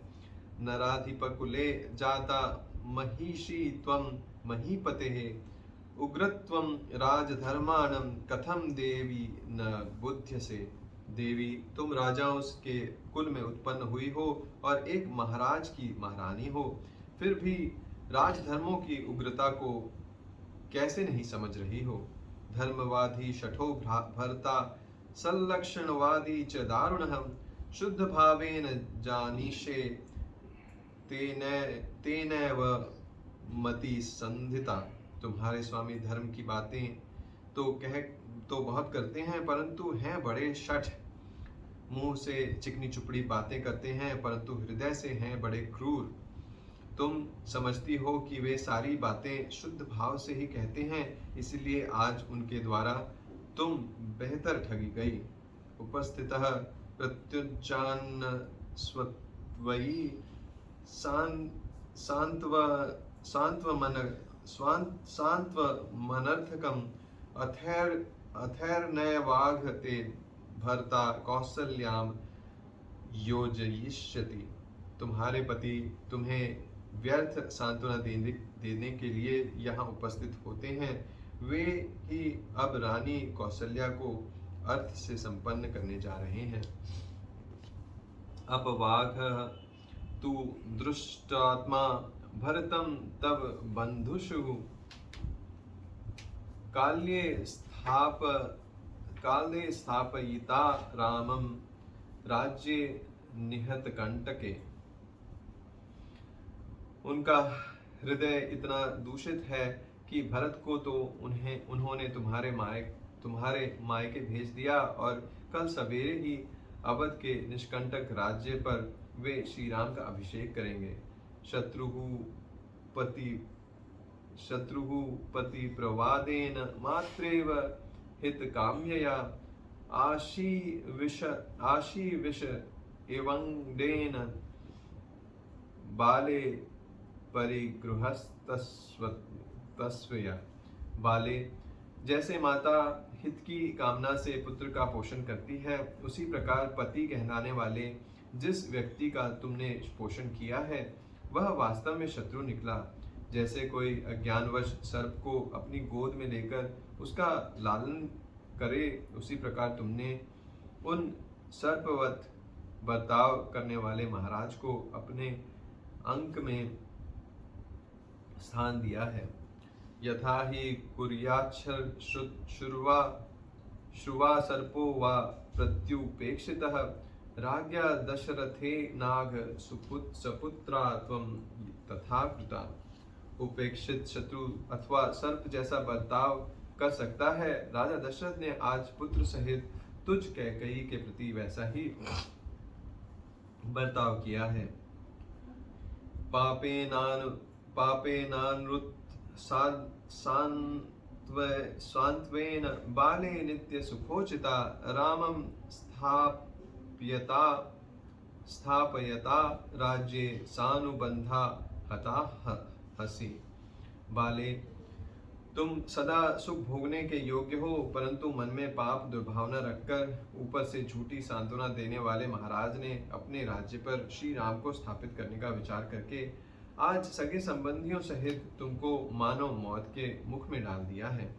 नराधिपकुले जाता महिषी त्वं महीपतेः उग्रत्वं राजधर्माणं कथम देवी न बुध्यसे। देवी, तुम राजाओं के कुल में उत्पन्न हुई हो और एक महाराज की महारानी हो, फिर भी राजधर्मों की उग्रता को कैसे नहीं समझ रही हो। धर्मवादी शठो भर्ता संलक्षणवादी च दारुणः शुद्ध भावेन जानीषे तेनैव मति संधिता। तुम्हारे स्वामी धर्म की बातें तो बहुत करते हैं, परंतु हैं बड़े शठ। मुंह से चिकनी चुपड़ी बातें करते हैं, परंतु हृदय से हैं बड़े क्रूर। तुम समझती हो कि वे सारी बातें शुद्ध भाव से ही कहते हैं, इसलिए आज उनके द्वारा तुम बेहतर ठगी गई। उपस्थितः प्रत्युज्जान स्वत्वयि सांत्वमनर्थकम् अथैर्नैवाघ ते भर्ता कौसल्याम योजयिष्यति। तुम्हारे पति तुम्हें व्यर्थ सांत्वना देने के लिए यहाँ उपस्थित होते हैं। वे ही अब रानी कौसल्या को अर्थ से संपन्न करने जा रहे हैं। अपवाघ तु दृष्टात्मा भरतं तव बंधुषु काल्ये स्थापयिता रामं राज्ये निहत कंटके। उनका हृदय इतना दूषित है कि भरत को तो उन्होंने तुम्हारे मायके भेज दिया और कल सवेरे ही अवध के निष्कंटक राज्य पर वे श्री राम का अभिषेक करेंगे। शत्रुः पति प्रवादेन मात्रेव हितकाम्यया आशीविष एवंडेन बाले परिगृहस्तस्वया। बाले, जैसे माता हित की कामना से पुत्र का पोषण करती है, उसी प्रकार पति कहलाने वाले जिस व्यक्ति का तुमने पोषण किया है वह वास्तव में शत्रु निकला। जैसे कोई अज्ञानवश सर्प को अपनी गोद में लेकर उसका लालन करे, उसी प्रकार तुमने उन सर्पवत बर्ताव करने वाले महाराज को अपने अंक में स्थान दिया है। यथा ही कुर्याच्छर श्रुवा सर्पो वा प्रत्युपेक्षितः राज्ञा दशरथे नाग सपुत्रा त्वं तथा कृता। उपेक्षित शत्रु अथवा सर्प जैसा बर्ताव कर सकता है। राजा दशरथ ने आज पुत्र सहित तुझ कैकेयी के प्रति वैसा ही बर्ताव किया है। पापेनानृत सांत्वेन बाले नित्य सुखोचिता रामं स्थापयता राज्ये सानुबंधा हता हसी। बाले, तुम सदा सुख भोगने के योग्य हो, परंतु मन में पाप दुर्भावना रखकर ऊपर से झूठी सांत्वना देने वाले महाराज ने अपने राज्य पर श्री राम को स्थापित करने का विचार करके आज सगे संबंधियों सहित तुमको मानव मौत के मुख में डाल दिया है।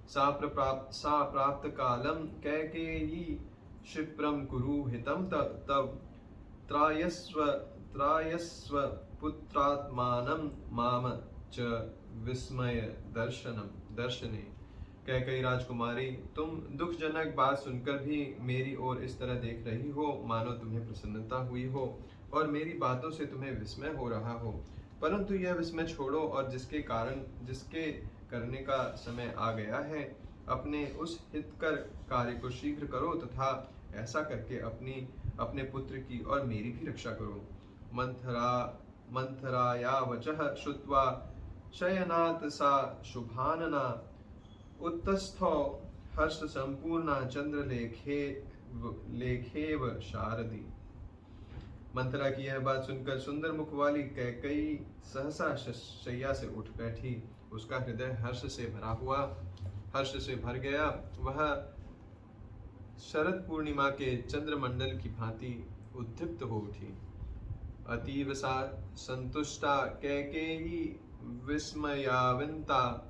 सा प्राप्त कालम कैकेयी क्षिप्रम कुरु हितम तब त्रायस्व पुत्रात्मानं माम च विस्मय दर्शने। कैकेयी राजकुमारी, तुम दुखजनक बात सुनकर भी मेरी ओर इस तरह देख रही हो मानो तुम्हें प्रसन्नता हुई हो और मेरी बातों से तुम्हें विस्मय हो रहा हो। परंतु यह विस्मय छोड़ो और जिसके करने का समय आ गया है, अपने उस हितकर कार्य को शीघ्र करो तथा ऐसा करके अपने पुत्र की और मेरी भी रक्षा करो। मंथराया वचः श्रुत्वा शयनात् सा शुभानना उत्तस्थो हर्ष संपूर्णा लेखेव शारदी। मंथरा की यह बात सुनकर सुंदर मुख वाली कैकेयी सहसा शैया से उठ बैठी। उसका हृदय हर्ष से भर गया। वह शरद पूर्णिमा के चंद्रमंडल की भांति उद्दीप्त हो उठी। अतीव सा संतुष्टा कैकेयी विस्मयाविन्ता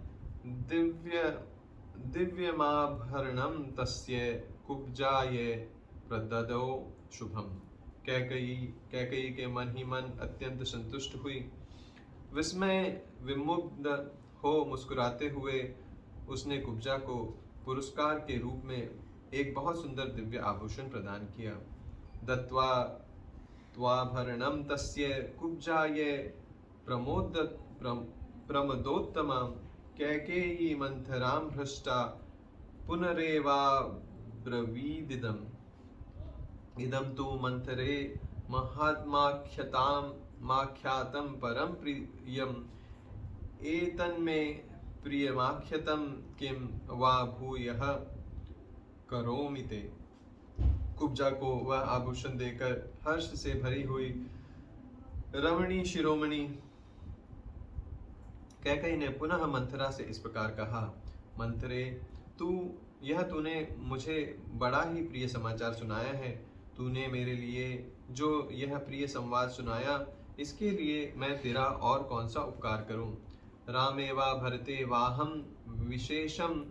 दिव्यमाभरणं तस्य कुब्जाये प्रददौ शुभम। कैकेयी के मन ही मन अत्यंत संतुष्ट हुई। विस्मय विमुग्ध हो मुस्कुराते हुए उसने कुब्जा को पुरस्कार के रूप में एक बहुत सुंदर दिव्य आभूषण प्रदान किया। दत्वा त्वाभरणं तस्य कुब्जाये प्रमदोत्तमा कैकेयी मंथरां भ्रष्टा पुनरेवाब्रवीदिदम्। इदं तु मंथरे महात्माख्यातं परम प्रियम् एतन्मे प्रियमाख्यातं किं वा भूयः करोमि ते। कुब्जा को वह आभूषण देकर हर्ष से भरी हुई रमणी शिरोमणि कैकेयी ने पुनः मंथरा से इस प्रकार कहा, मंथरे, तूने मुझे बड़ा ही प्रिय समाचार सुनाया है। तूने मेरे लिए जो यह प्रिय संवाद सुनाया, इसके लिए मैं तेरा और कौन सा उपकार करूं। रामेवा भरते वाहम विशेषम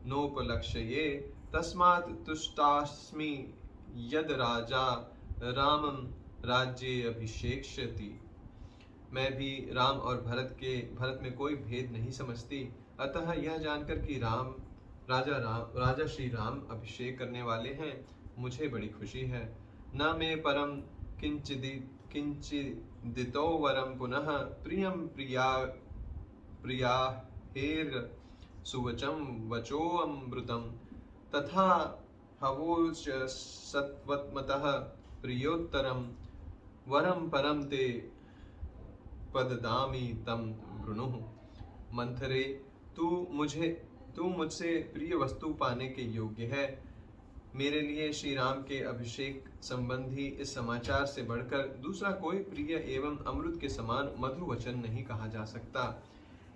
नोपलक्ष्ये तस्मात् तुष्टास्मि यद राजा रामं राज्ये अभिषेक्ष्यति। मैं भी राम और भरत में कोई भेद नहीं समझती, अतः यह जानकर कि राजा श्री राम अभिषेक करने वाले हैं, मुझे बड़ी खुशी है। न मे परम किंचिदितो वरम पुनः प्रियम प्रियाहेर सुवचम वचोऽमृतम तथा हवोच सत्वत्मतः प्रियोत्तरम वरम परम ते पददामी तम वृणुः। मंथरे, तू मुझसे प्रिय वस्तु पाने के योग्य है। मेरे लिए श्री राम के अभिषेक संबंधी इस समाचार से बढ़कर दूसरा कोई प्रिय एवं अमृत के समान मधुर वचन नहीं कहा जा सकता।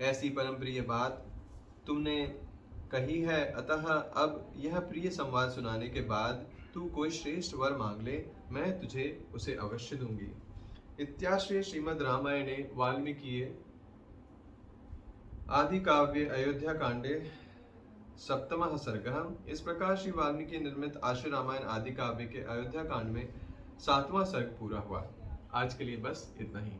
ऐसी परम प्रिय बात तुमने कही है, अतः अब यह प्रिय संवाद सुनाने के बाद तू कोई श्रेष्ठ वर मांग ले, मैं तुझे उसे अवश्य दूंगी। इत्याश्रे श्रीमद् रामायणे वाल्मीकिये आदिकाव्ये अयोध्या कांडे 7वां सर्गः। इस प्रकार श्री वाल्मीकि निर्मित आशु रामायण आदि काव्य के अयोध्या कांड में 7वां सर्ग पूरा हुआ। आज के लिए बस इतना ही।